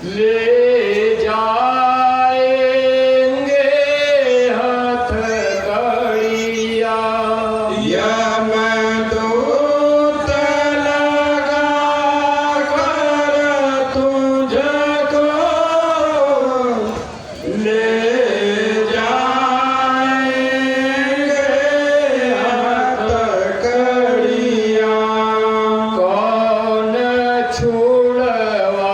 ले जाएंगे हथकड़िया यमदूत लगा कर तुझको ले जाएंगे हथकड़िया। कौन छुड़वाएगा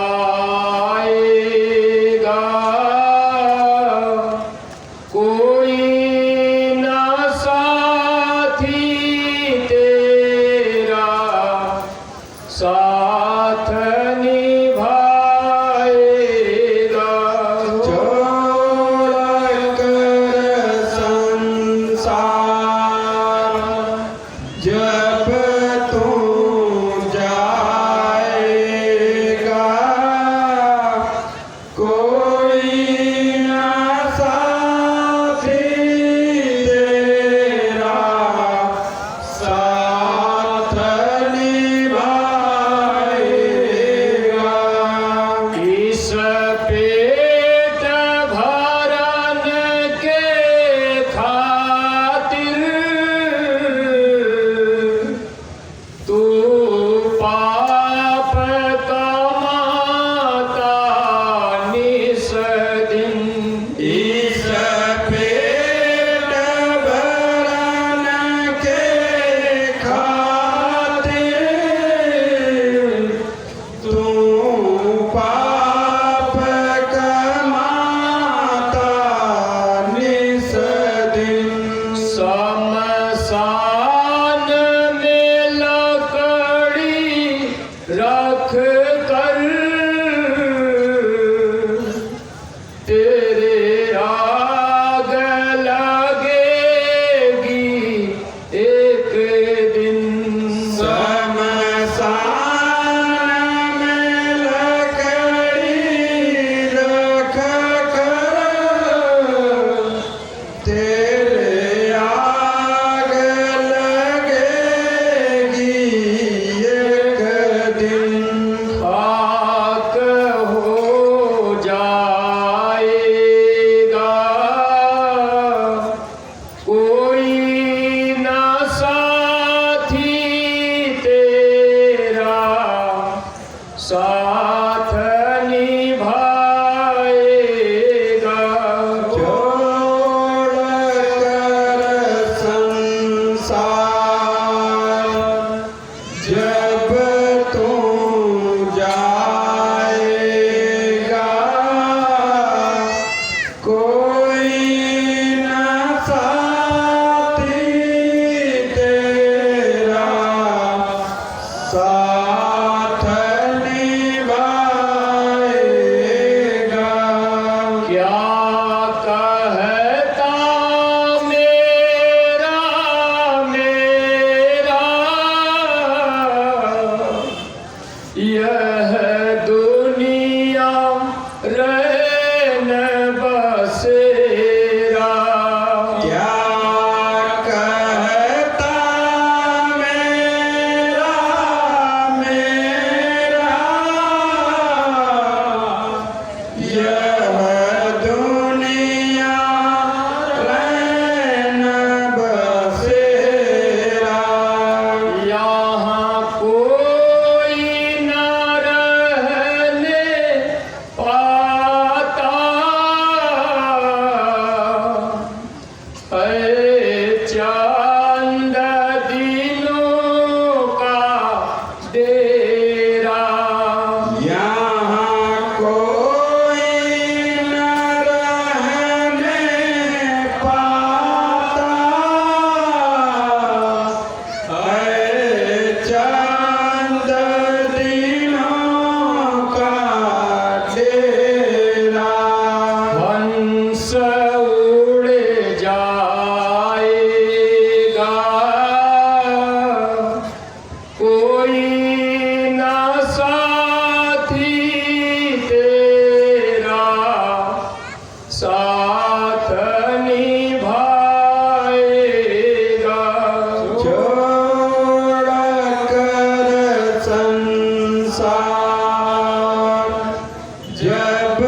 जब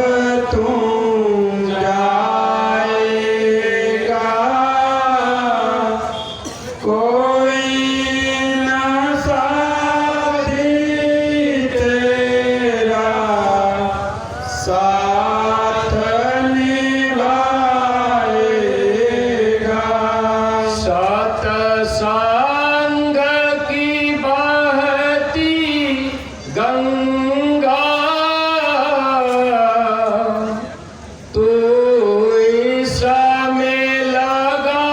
तुम जाएगा कोई न साथी तेरा साथ निभाएगा। सतसंग की बहती गंगा तू इसमें लगा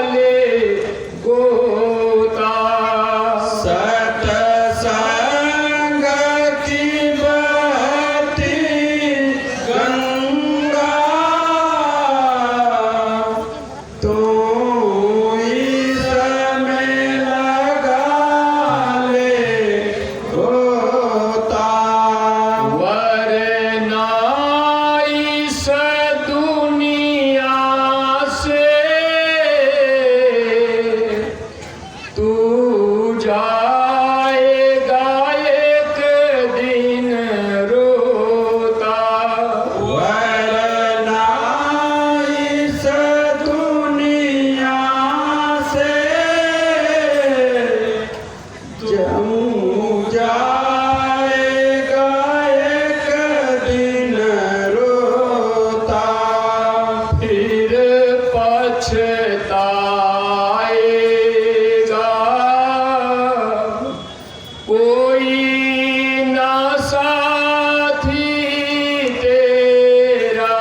ले गोता। सतसंग की बहती गंगा तू इसमें लगा ले गोता। वरना इस दुनिया से तू जाएगा एक दिन रोता। वरना इस दुनिया से जम जाएगा एक दिन रोता। फिर पछताएगा कोई ना साथी तेरा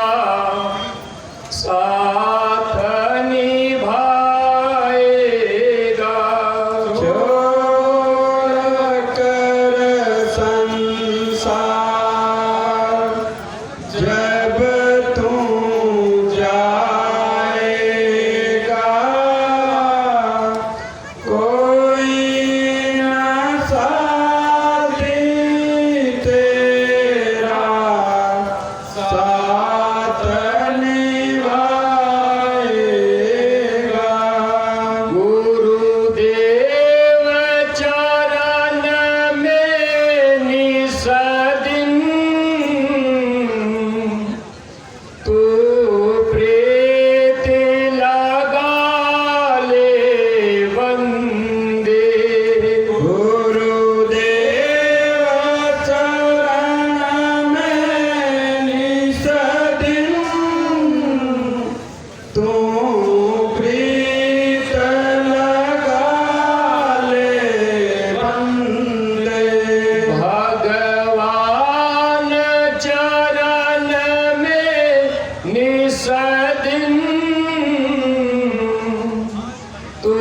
साथ निभाएगा। छोड़ कर संसार जब तुम जाएगा कोई न साथी तेरा साथ निभाएगा। गुरुदेव चरण में निस दिन तू प्रीत लगा ले वंदे। गुरुदेव चरण में निस दिन तू प्रीत लगा ले वंदे। भगवान चरण में निस दिन तू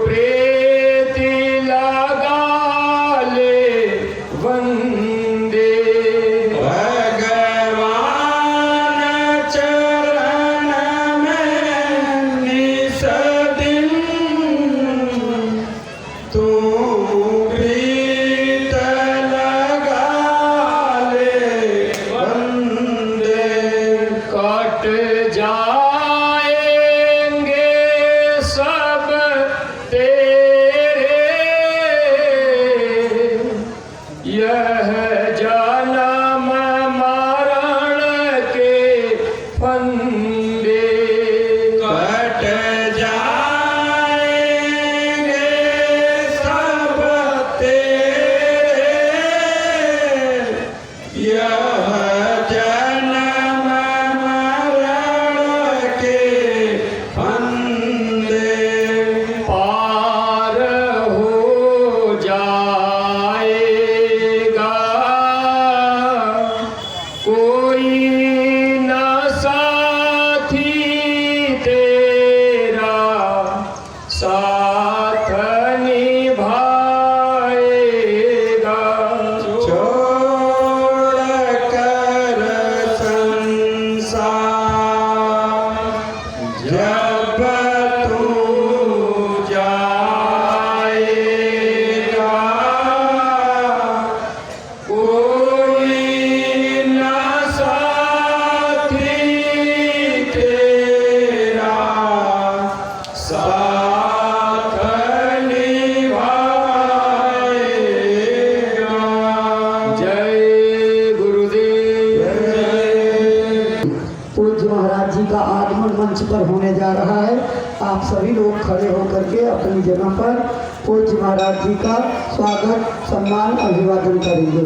प्रीति लगा ले वंदे। भगवान चरण में निस दिन तू प्रीत लगा ले वंदे। कट जाएंगे सब तेरे यह जन्म मरण के फंदे। कट जाएंगे सब तेरे यह जन्म मरण के फंदे। पार हो जाएगा कोई न साथी तेरा साथ निभाएगा। छोड़ कर जी का आगमन मंच पर होने जा रहा है। आप सभी लोग खड़े होकर के अपनी जगह पर पूज्य महाराज जी का स्वागत सम्मान अभिवादन करेंगे।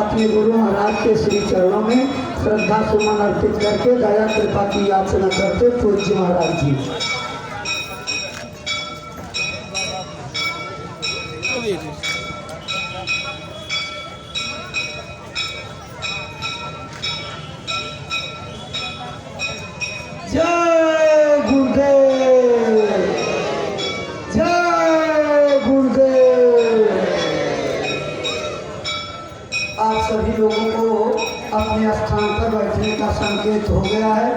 अपने गुरु महाराज के श्री चरणों में श्रद्धा सुमन अर्पित करके दया कृपा की याचना करते पूज्य महाराज जी। जय गुरुदेव, जय गुरुदेव। आप सभी लोगों को अपने स्थान पर बैठने का संकेत हो गया है।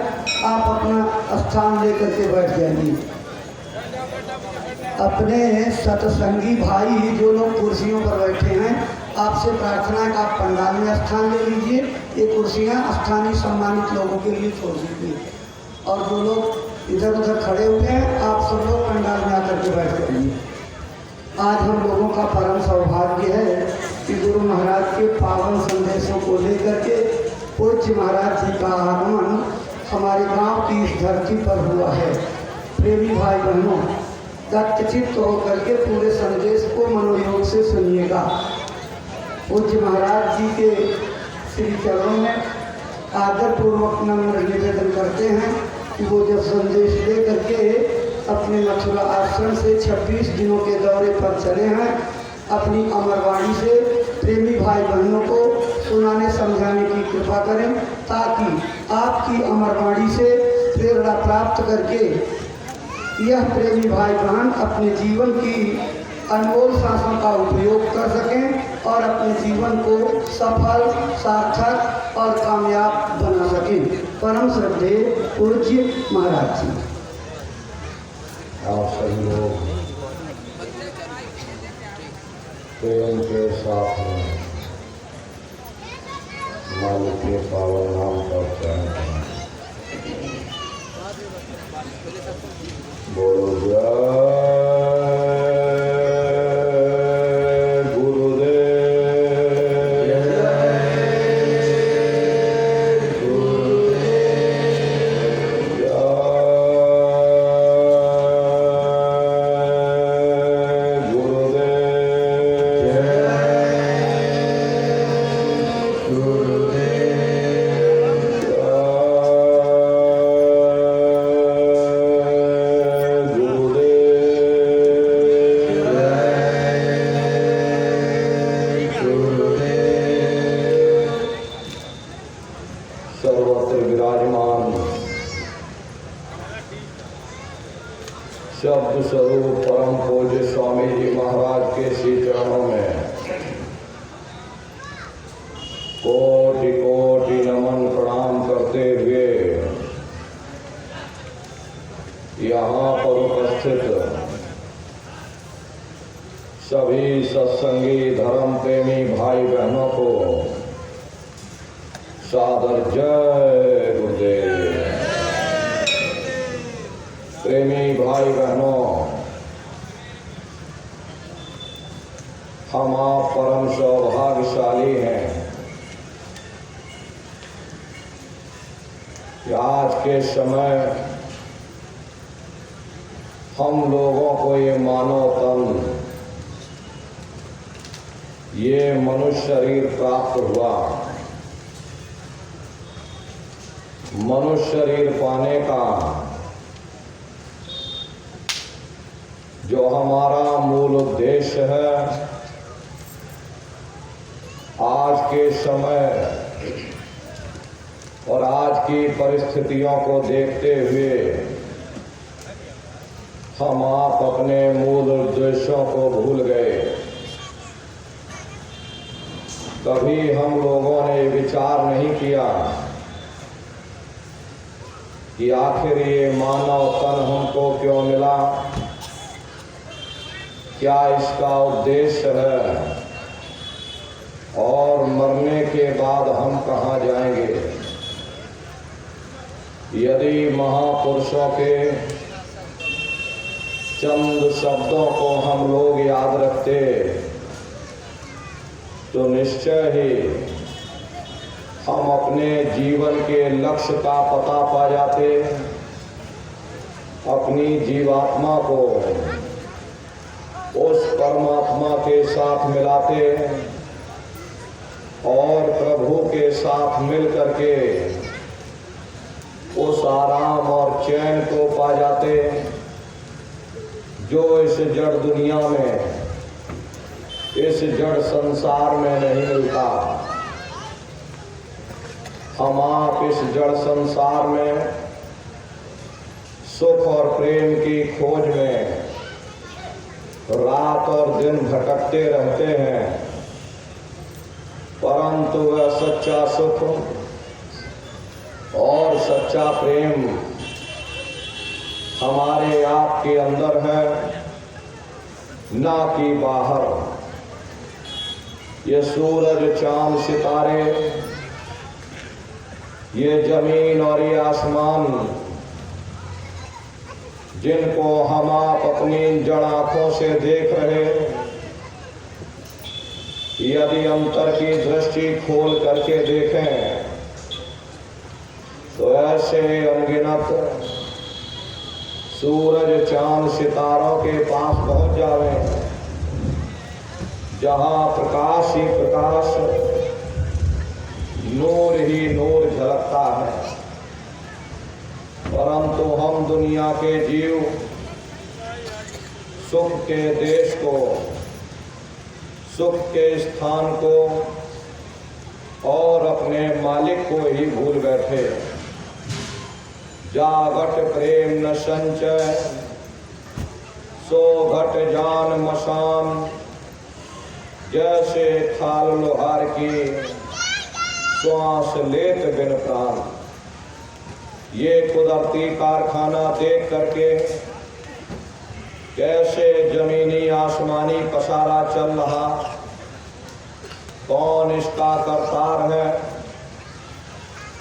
आप अपना स्थान लेकर के बैठ जाइए। अपने सत्संगी भाई जो लोग कुर्सियों पर बैठे हैं, आपसे प्रार्थना है कि आप पंडाल में स्थान ले लीजिए। ये कुर्सियाँ स्थानीय सम्मानित लोगों के लिए छोड़ दीजिए। और जो लोग इधर उधर खड़े हुए हैं, आप सब लोग पंडाल में आकर के बैठ जाइए। आज हम लोगों का परम सौभाग्य है कि गुरु महाराज के पावन संदेशों को लेकर के पूज्य महाराज जी का आगमन हमारे गांव की इस धरती पर हुआ है। प्रेमी भाई बहनों, दत्तचित्त होकर के पूरे संदेश को मनोयोग से सुनिएगा। पूज्य महाराज जी के श्री चरणों में आदरपूर्वक नम्र निवेदन करते हैं कि वो जब संदेश ले करके अपने मथुरा आश्रम से 26 दिनों के दौरे पर चले हैं, अपनी अमरवाणी से प्रेमी भाई बहनों को सुनाने समझाने की कृपा करें, ताकि आपकी अमरवाणी से प्रेरणा प्राप्त करके यह प्रेमी भाई बहन अपने जीवन की अनमोल सांसों का उपयोग कर सकें और अपने जीवन को सफल, सार्थक और कामयाब बना सकें। परम श्रद्धेय पूज्य महाराज जी। आप सभी लोग प्रेम के साथ में मालिक के पावन नाम का उच्चारण करें। बोलो जय शब्द स्वरूप परम पूज्य स्वामी जी महाराज के श्री चरणों में कोटि कोटि नमन प्रणाम करते हुए यहाँ पर उपस्थित सभी सत्संगी धर्म प्रेमी भाई बहनों को सादर जय गुरुदेव। प्रेमी भाई बहनों, हम आप परम सौभाग्यशाली हैं कि आज के समय हम लोगों को ये मानव तन, ये मनुष्य शरीर प्राप्त हुआ। मनुष्य शरीर पाने का जो हमारा मूल उद्देश्य है, आज के समय और आज की परिस्थितियों को देखते हुए हम आप अपने मूल उद्देश्यों को भूल गए। कभी हम लोगों ने विचार नहीं किया कि आखिर ये मानव तन हमको क्यों मिला, क्या इसका उद्देश्य है और मरने के बाद हम कहाँ जाएंगे। यदि महापुरुषों के चंद शब्दों को हम लोग याद रखते तो निश्चय ही हम अपने जीवन के लक्ष्य का पता पा जाते, अपनी जीवात्मा को उस परमात्मा के साथ मिलाते और प्रभु के साथ मिल करके उस आराम और चैन को पा जाते जो इस जड़ दुनिया में, इस जड़ संसार में नहीं मिलता। हम आप इस जड़ संसार में सुख और प्रेम की खोज में रात और दिन भटकते रहते हैं, परंतु वह सच्चा सुख और सच्चा प्रेम हमारे आप के अंदर है, ना कि बाहर। ये सूरज चांद सितारे, ये जमीन और ये आसमान, जिनको हम आप अपनी जड़ आंखों से देख रहे, यदि अंतर की दृष्टि खोल करके देखें तो ऐसे अनगिनत सूरज चांद सितारों के पास पहुंच जावे जहां प्रकाश ही प्रकाश, नूर ही नूर झलकता है। परंतु हम दुनिया के जीव सुख के देश को, सुख के स्थान को और अपने मालिक को ही भूल बैठे। जागट प्रेम न संचय, सो घट जान मसान, जैसे खाल लोहार की श्वास लेत बिन प्राण। ये कुदरती कारखाना देख करके कैसे जमीनी आसमानी पसारा चल रहा, कौन इसका करतार है,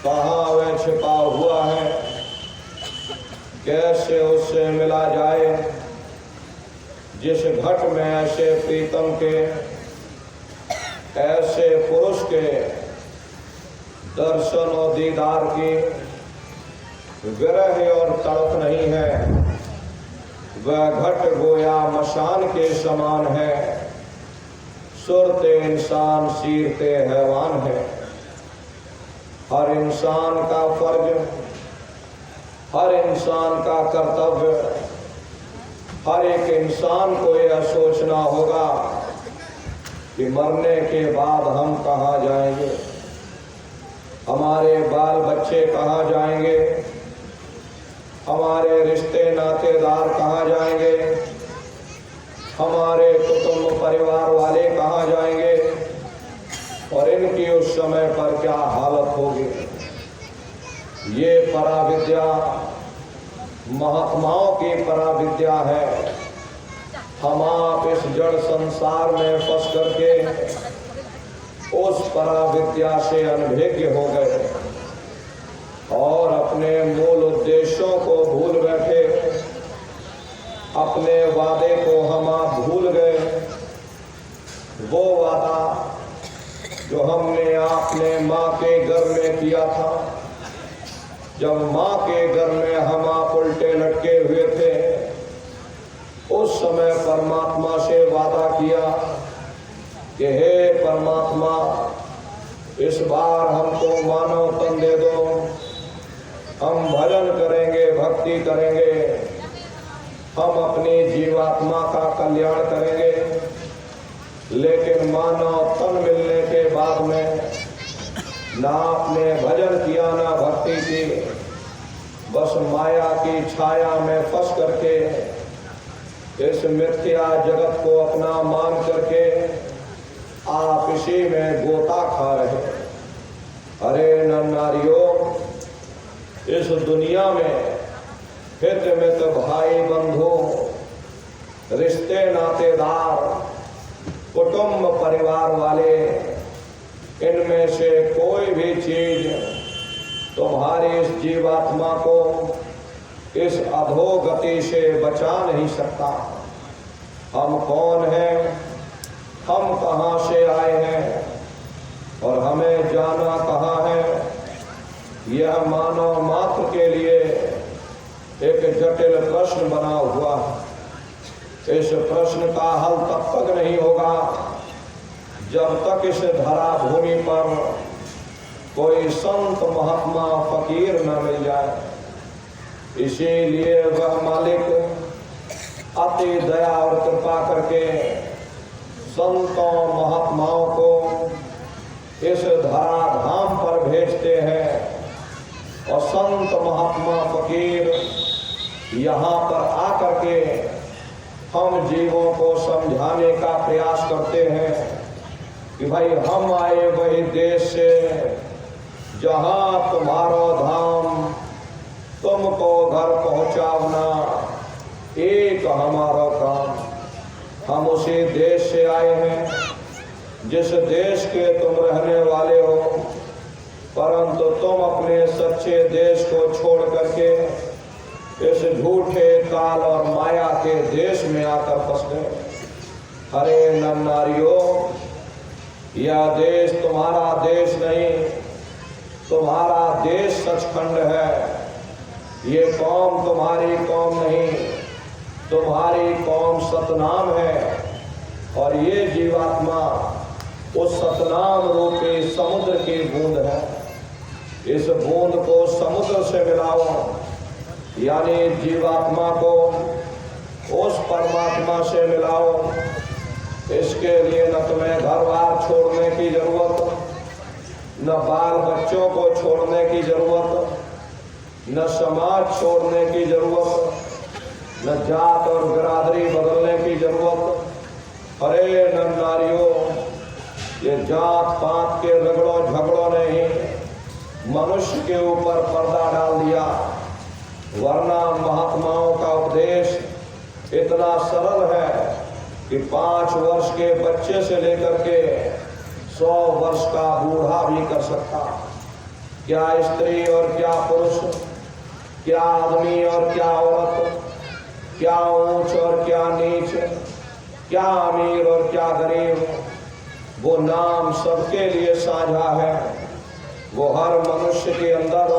कहाँ वह छिपा हुआ है, कैसे उससे मिला जाए जिस घट में ऐसे प्रीतम के, ऐसे पुरुष के दर्शन और दीदार की विरह और तड़प नहीं है। वह घट गोया मशान के समान है, सुरते इंसान सीरते हैवान है। हर इंसान का फर्ज, हर इंसान का कर्तव्य, हर एक इंसान को यह सोचना होगा कि मरने के बाद हम कहाँ जाएंगे, हमारे बाल बच्चे कहाँ जाएंगे, हमारे रिश्ते नातेदार कहाँ जाएंगे, हमारे कुटुंब परिवार वाले कहाँ जाएंगे और इनकी उस समय पर क्या हालत होगी। ये पराविद्या महात्माओं की पराविद्या है। हम आप इस जड़ संसार में फंस करके उस पराविद्या से अनभिज्ञ हो गए और अपने मूल उद्देश्यों को भूल बैठे, अपने वादे को हम आप भूल गए। वो वादा जो हमने आपने माँ के गर्भ में किया था, जब माँ के गर्भ में हम आप उल्टे लटके हुए थे, उस समय परमात्मा से वादा किया कि हे परमात्मा, इस बार हमको मानव तन दे दो, हम भजन करेंगे, भक्ति करेंगे, हम अपनी जीवात्मा का कल्याण करेंगे। लेकिन मानव तन मिलने के बाद में ना आपने भजन किया ना भक्ति की, बस माया की छाया में फंस करके इस मिथ्या जगत को अपना मान करके आप इसी में गोता खा रहे। अरे नारियों, इस दुनिया में हित मित भाई बंधु, रिश्ते नातेदार, कुटुंब परिवार वाले, इनमें से कोई भी चीज तुम्हारी इस जीवात्मा को इस अधोगति से बचा नहीं सकता। हम कौन हैं, हम कहाँ से आए हैं और हमें जाना कहाँ है, यह मानव मात्र के लिए एक जटिल प्रश्न बना हुआ है। इस प्रश्न का हल तब तक नहीं होगा जब तक इस धरा भूमि पर कोई संत महात्मा फकीर न मिल जाए। इसीलिए वह मालिक अति दया और कृपा करके संतों महात्माओं को इस धराधाम पर भेजते हैं और संत महात्मा फकीर यहाँ पर आकर के हम जीवों को समझाने का प्रयास करते हैं कि भाई हम आए वही देश से जहाँ तुम्हारो धाम तुमको घर पहुँचावना एक हमारा काम। हम उसी देश से आए हैं जिस देश के तुम रहने वाले हो, परंतु तुम अपने सच्चे देश को छोड़ करके इस झूठे काल और माया के देश में आकर फंस गए। अरे नन्नारियों, यह देश तुम्हारा देश नहीं, तुम्हारा देश सचखंड है। ये कौम तुम्हारी कौम नहीं, तुम्हारी कौम सतनाम है। और ये जीवात्मा उस सतनाम रूपी समुद्र की बूंद है। इस बूंद को समुद्र से मिलाओ, यानी जीवात्मा को उस परमात्मा से मिलाओ। इसके लिए न तुम्हें घर बार छोड़ने की जरूरत, न बाल बच्चों को छोड़ने की जरूरत, न समाज छोड़ने की जरूरत, न जात और बिरादरी बदलने की जरूरत। अरे नन्नारियों, ये जात पात के रगड़ों झगड़ों ने ही मनुष्य के ऊपर पर्दा डाल दिया, वरना महात्माओं का उपदेश इतना सरल है कि 5 वर्ष के बच्चे से लेकर के 100 वर्ष का बूढ़ा भी कर सकता। क्या स्त्री और क्या पुरुष, क्या आदमी और क्या औरत, क्या ऊंच और क्या नीच, क्या अमीर और क्या गरीब, वो नाम सबके लिए साझा है। वो हर मनुष्य के अंदर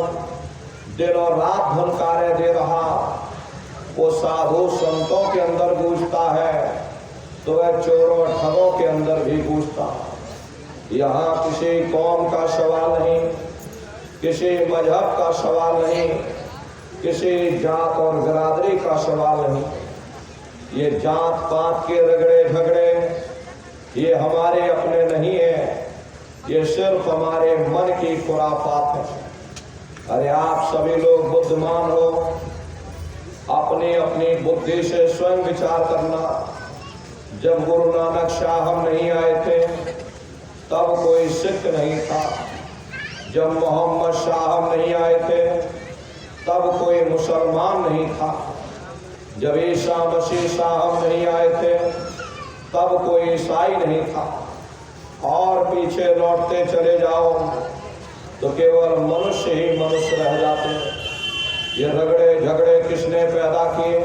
दिन और रात धनकारे दे रहा। वो साधु संतों के अंदर गूंजता है तो वह चोरों ठगों के अंदर भी गूंजता। यहाँ किसी कौम का सवाल नहीं, किसी मजहब का सवाल नहीं, किसी जात और बिरादरी का सवाल नहीं। ये जात पात के रगड़े झगड़े ये हमारे अपने नहीं है, ये सिर्फ हमारे मन की खुराफात है। अरे आप सभी लोग बुद्धिमान हो, अपनी अपनी बुद्धि से स्वयं विचार करना। जब गुरु नानक साहब नहीं आए थे तब कोई सिख नहीं था। जब मोहम्मद साहब नहीं आए थे तब कोई मुसलमान नहीं था। जब ईसा मसीह साहब नहीं आए थे तब कोई ईसाई नहीं था। और पीछे लौटते चले जाओ तो केवल मनुष्य ही मनुष्य रह जाते हैं। ये रगड़े झगड़े किसने पैदा किए?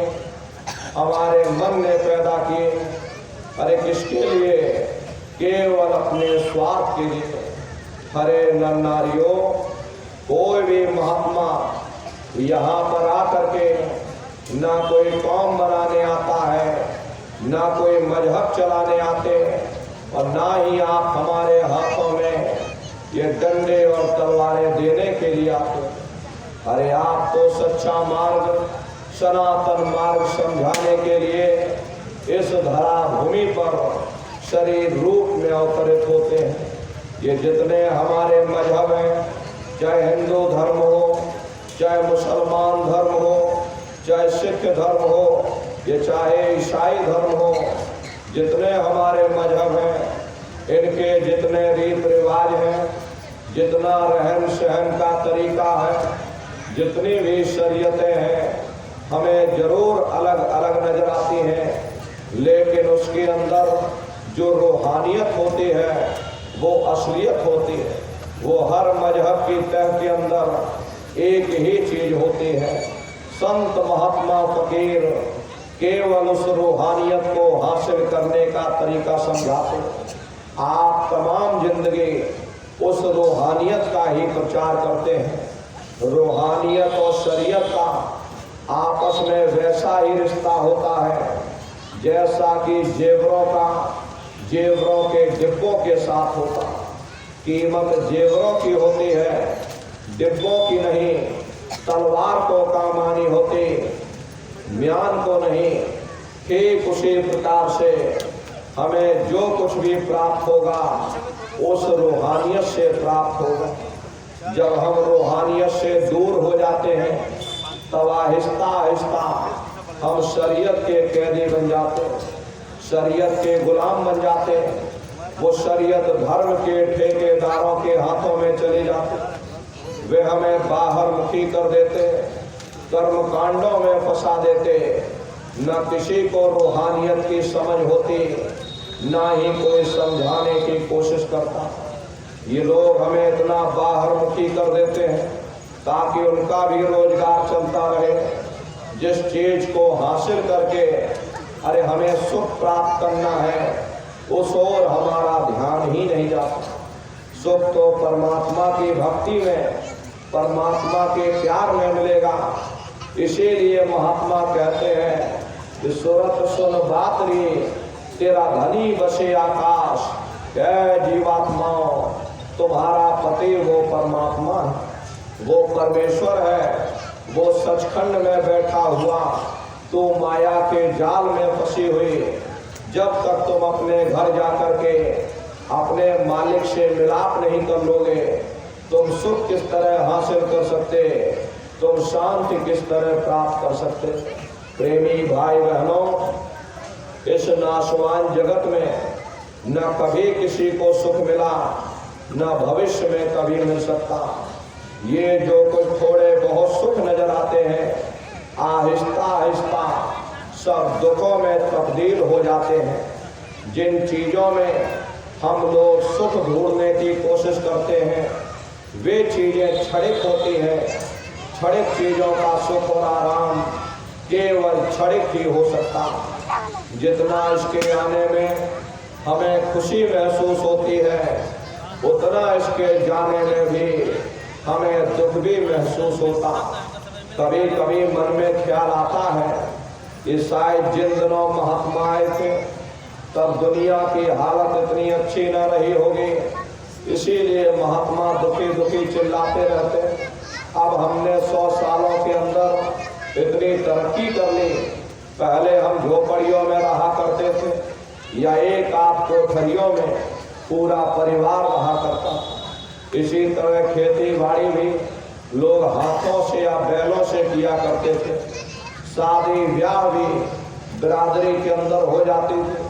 हमारे मन ने पैदा किए। अरे किसके लिए? केवल अपने स्वार्थ के लिए। हरे नर-नारियों, कोई भी महात्मा यहाँ पर आकर के ना कोई कौम बनाने आता है, ना कोई मजहब चलाने आते, और ना ही आप हमारे हाथों में ये डंडे और तलवारें देने के लिए आते। अरे आप तो सच्चा मार्ग, सनातन मार्ग समझाने के लिए इस धरा भूमि पर शरीर रूप में अवतरित होते हैं। ये जितने हमारे मजहब हैं, चाहे हिंदू धर्म हो, चाहे मुसलमान धर्म हो, चाहे सिख धर्म हो, ये चाहे ईसाई धर्म हो, जितने हमारे मजहब हैं, इनके जितने रीत रिवाज हैं, जितना रहन सहन का तरीका है, जितनी भी शरीयतें हैं, हमें जरूर अलग अलग नजर आती हैं, लेकिन उसके अंदर जो रूहानियत होती है वो असलियत होती है। वो हर मजहब की तह के अंदर एक ही चीज होती है। संत महात्मा फकीर केवल उस रूहानियत को हासिल करने का तरीका समझाते। आप तमाम जिंदगी उस रूहानियत का ही प्रचार करते हैं। रूहानियत और शरीयत का आपस में वैसा ही रिश्ता होता है जैसा कि जेवरों का जेवरों के डिब्बों के साथ होता। कीमत जेवरों की होती है, डिब्बों की नहीं। तलवार को काम आनी होती, म्यान को नहीं। ठीक उसी प्रकार से हमें जो कुछ भी प्राप्त होगा उस रूहानियत से प्राप्त होगा। जब हम रूहानियत से दूर हो जाते हैं तब आहिस्ता आहिस्ता हम शरीयत के कैदी बन जाते हैं, शरीयत के गुलाम बन जाते हैं। वो शरीयत धर्म के ठेकेदारों के हाथों में चली जाती, वे हमें बाहर मुखी कर देते, कर्म कांडों में फंसा देते। न किसी को रूहानियत की समझ होती, ना ही कोई समझाने की कोशिश करता। ये लोग हमें इतना बाहर मुखी कर देते हैं ताकि उनका भी रोजगार चलता रहे। जिस चीज को हासिल करके अरे हमें सुख प्राप्त करना है उस ओर हमारा ध्यान ही नहीं जाता। सुख तो परमात्मा की भक्ति में, परमात्मा के प्यार में मिलेगा। इसीलिए महात्मा कहते हैं कि सूरत सुन बात रे तेरा धनी बसे आकाश, कह जीवात्माओं तुम्हारा पति वो परमात्मा है, वो परमेश्वर है। वो सचखंड में बैठा हुआ, तो माया के जाल में फंसी हुई। जब तक तुम अपने घर जाकर के अपने मालिक से मिलाप नहीं कर लोगे, तुम सुख किस तरह हासिल कर सकते, तुम शांति किस तरह प्राप्त कर सकते। प्रेमी भाई बहनों, इस नाशवान जगत में न कभी किसी को सुख मिला, न भविष्य में कभी मिल सकता। ये जो कुछ थोड़े बहुत सुख नजर आते हैं, आहिस्ता आहिस्ता सब दुखों में तब्दील हो जाते हैं। जिन चीज़ों में हम लोग सुख ढूंढने की कोशिश करते हैं वे चीज़ें क्षणिक होती हैं। क्षणिक चीज़ों का सुख और आराम केवल क्षणिक ही हो सकता। जितना इसके आने में हमें खुशी महसूस होती है, उतना इसके जाने में भी हमें दुख भी महसूस होता। कभी कभी मन में ख्याल आता है कि शायद जिन दिनों महात्मा आए थे तब दुनिया की हालत इतनी अच्छी न रही होगी, इसीलिए महात्मा दुखी दुखी चिल्लाते रहते। अब हमने 100 सालों के अंदर इतनी तरक्की कर ली। पहले हम झोपड़ियों में रहा करते थे या एक आध कोठरियों में पूरा परिवार रहा करता। इसी तरह खेती बाड़ी भी लोग हाथों से या बैलों से किया करते थे। शादी ब्याह भी बिरादरी के अंदर हो जाती थी।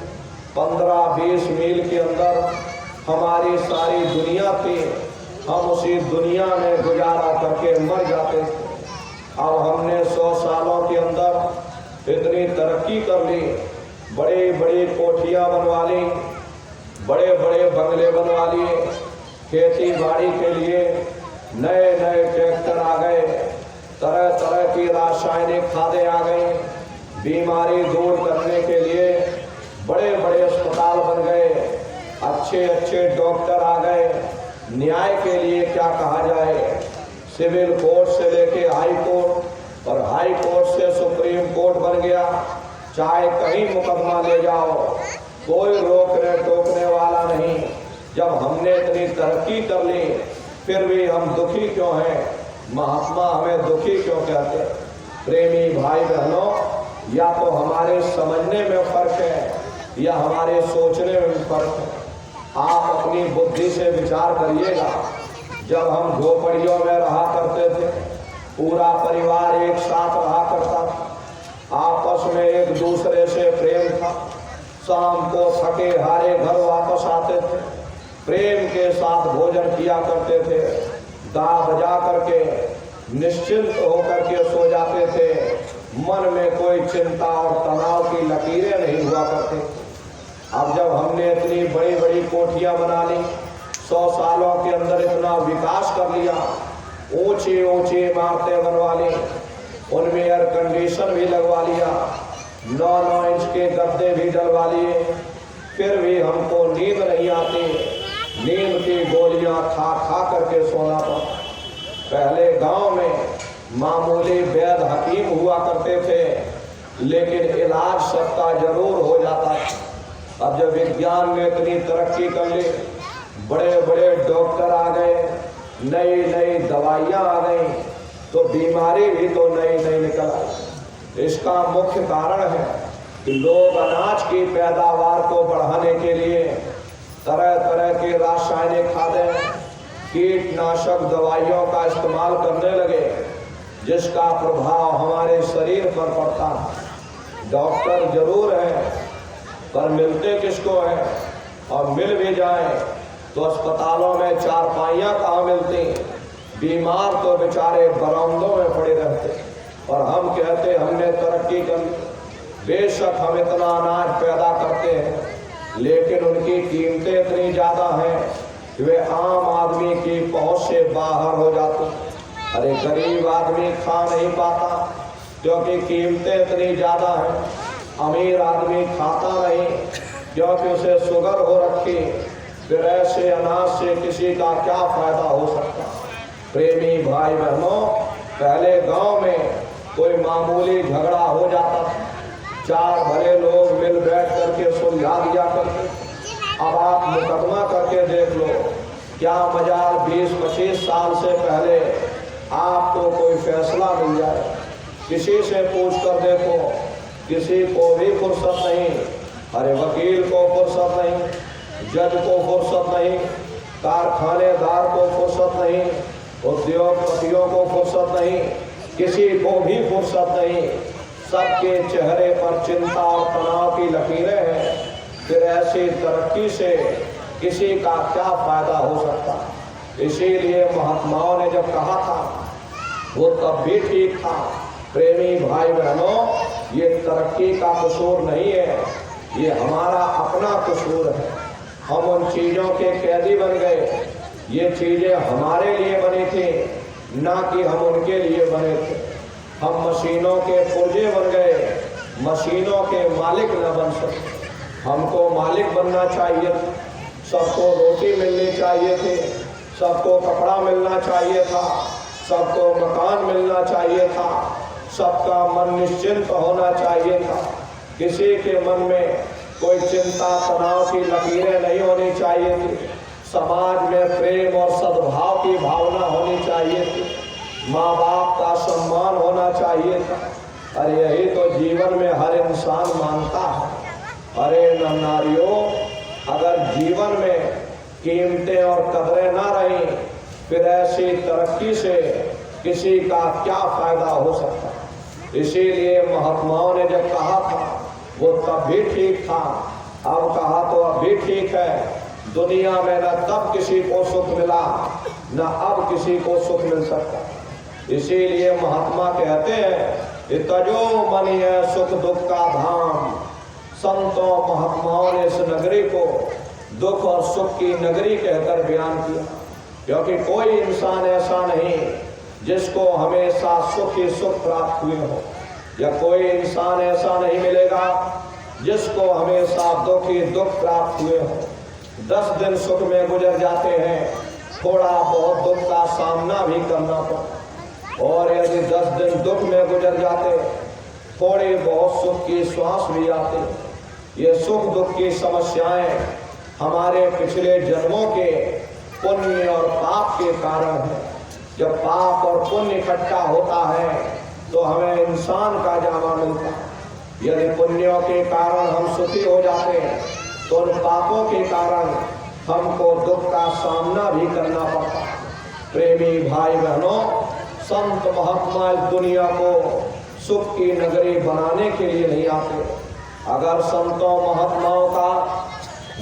15-20 मील के अंदर हमारी सारी दुनिया थी, हम उसी दुनिया में गुजारा करके मर जाते थे। अब हमने 100 सालों के अंदर इतनी तरक्की कर ली, बड़ी बड़ी कोठियाँ बनवा ली, बड़े बड़े बंगले बनवा लिए। खेती बाड़ी के लिए नए नए ट्रैक्टर आ गए, तरह तरह की रासायनिक खादें आ गई। बीमारी दूर करने के लिए बड़े बड़े अस्पताल बन गए, अच्छे अच्छे डॉक्टर आ गए। न्याय के लिए क्या कहा जाए, सिविल कोर्ट से लेके हाई कोर्ट और हाई कोर्ट से सुप्रीम कोर्ट बन गया। चाहे कहीं मुकदमा ले जाओ, कोई रोकने टोकने वाला नहीं। जब हमने इतनी तरक्की कर ली फिर भी हम दुखी क्यों हैं? महात्मा हमें दुखी क्यों कहते? प्रेमी भाई बहनों, या तो हमारे समझने में फर्क है या हमारे सोचने में फर्क है। आप अपनी बुद्धि से विचार करिएगा। जब हम झोपड़ियों में रहा करते थे, पूरा परिवार एक साथ रहा करता था, आपस में एक दूसरे से प्रेम था। शाम को थके हारे घर वापस आते थे, प्रेम के साथ भोजन किया करते थे, गा बजा करके निश्चिंत होकर के सो जाते थे। मन में कोई चिंता और तनाव की लकीरें नहीं हुआ करती। अब जब हमने इतनी बड़ी बड़ी कोठियां बना ली, 100 सालों के अंदर इतना विकास कर लिया, ऊंची ऊंची इमारतें बनवा ली, उनमें एयर कंडीशन भी लगवा लिया, 9-9 इंच के गद्दे भी डलवा लिए, फिर भी हमको नींद नहीं आती। नींद की गोलियां खा खा करके सोना पड़ता। पहले गांव में मामूली वैद्य हकीम हुआ करते थे, लेकिन इलाज सबका जरूर हो जाता था। अब जब विज्ञान ने इतनी तरक्की कर ली, बड़े बड़े डॉक्टर आ गए, नई नई दवाइयाँ आ गई, तो बीमारी भी तो नई नई निकल आई। इसका मुख्य कारण है कि लोग अनाज की पैदावार को बढ़ाने के लिए तरह तरह के रासायनिक खादें, कीटनाशक दवाइयों का इस्तेमाल करने लगे, जिसका प्रभाव हमारे शरीर पर पड़ता है। डॉक्टर जरूर हैं, पर मिलते किसको हैं? और मिल भी जाए तो अस्पतालों में चारपाइयाँ कहाँ मिलती? बीमार तो बेचारे बरामदों में पड़े रहते। और हम कहते हमने तरक्की कर ली। बेशक हम इतना अनाज पैदा करते हैं, लेकिन उनकी कीमतें इतनी ज़्यादा हैं कि वे आम आदमी की पहुँच से बाहर हो जाते। अरे गरीब आदमी खा नहीं पाता क्योंकि कीमतें इतनी ज़्यादा हैं। अमीर आदमी खाता नहीं क्योंकि उसे शुगर हो रखी। फिर ऐसे अनाज से किसी का क्या फायदा हो सकता? प्रेमी भाई बहनों, पहले गांव में कोई मामूली झगड़ा हो जाता था, चार भले लोग मिल बैठ करके सुलझा दिया करते। अब आप मुकदमा करके देख लो, क्या मजाल 20-25 साल से पहले आपको कोई फैसला मिल जाए। किसी से पूछ कर देखो, किसी को भी फुर्सत नहीं। अरे वकील को फुर्सत नहीं, जज को फुर्सत नहीं, कारखानेदार को फुर्सत नहीं, उद्योगपतियों को फुर्सत नहीं, किसी को भी फुर्सत नहीं। सबके चेहरे पर चिंता और तनाव की लकीरें हैं। फिर ऐसी तरक्की से किसी का क्या फायदा हो सकता? इसीलिए महात्माओं ने जब कहा था वो तब भी ठीक था। प्रेमी भाई बहनों, ये तरक्की का कसूर नहीं है, ये हमारा अपना कसूर है। हम उन चीज़ों के कैदी बन गए। ये चीज़ें हमारे लिए बनी थी, ना कि हम उनके लिए बने थे। हम मशीनों के पुर्जे बन गए, मशीनों के मालिक न बन सके। हमको मालिक बनना चाहिए। सबको रोटी मिलनी चाहिए थी, सबको कपड़ा मिलना चाहिए था, सबको मकान मिलना चाहिए था, सबका मन निश्चिंत होना चाहिए था। किसी के मन में कोई चिंता तनाव की लकीरें नहीं होनी चाहिए थी। समाज में प्रेम और सद्भाव की भावना होनी चाहिए थी। माँ बाप का सम्मान होना चाहिए था। अरे यही तो जीवन में हर इंसान मांगता है। अरे नारियों, अगर जीवन में कीमतें और कदरें ना रहीं, फिर ऐसी तरक्की से किसी का क्या फायदा हो सकता? इसीलिए महात्माओं ने जब कहा था वो तब भी ठीक था, अब कहा तो अब भी ठीक है। दुनिया में न तब किसी को सुख मिला, न अब किसी को सुख मिल सकता। इसीलिए महात्मा कहते हैं, तजो मनि है सुख दुख का धाम। संतों महात्माओं ने इस नगरी को दुख और सुख की नगरी कहकर बयान किया, क्योंकि कोई इंसान ऐसा नहीं जिसको हमेशा सुख ही सुख प्राप्त हुए हो, या कोई इंसान ऐसा नहीं मिलेगा जिसको हमेशा दुख ही दुख प्राप्त हुए हो। 10 दिन सुख में गुजर जाते हैं, थोड़ा बहुत दुख का सामना भी करना पड़ता, और यदि 10 दिन दुख में गुजर जाते, थोड़ी बहुत सुख की श्वास भी आती। ये सुख दुख की समस्याएं हमारे पिछले जन्मों के पुण्य और पाप के कारण है। जब पाप और पुण्य इकट्ठा होता है तो हमें इंसान का जामा मिलता है। यदि पुण्यों के कारण हम सुखी हो जाते हैं तो उन पापों के कारण हमको दुख का सामना भी करना पड़ता है। प्रेमी भाई बहनों, संत महात्मा इस दुनिया को सुख की नगरी बनाने के लिए नहीं आते। अगर संतों महात्माओं का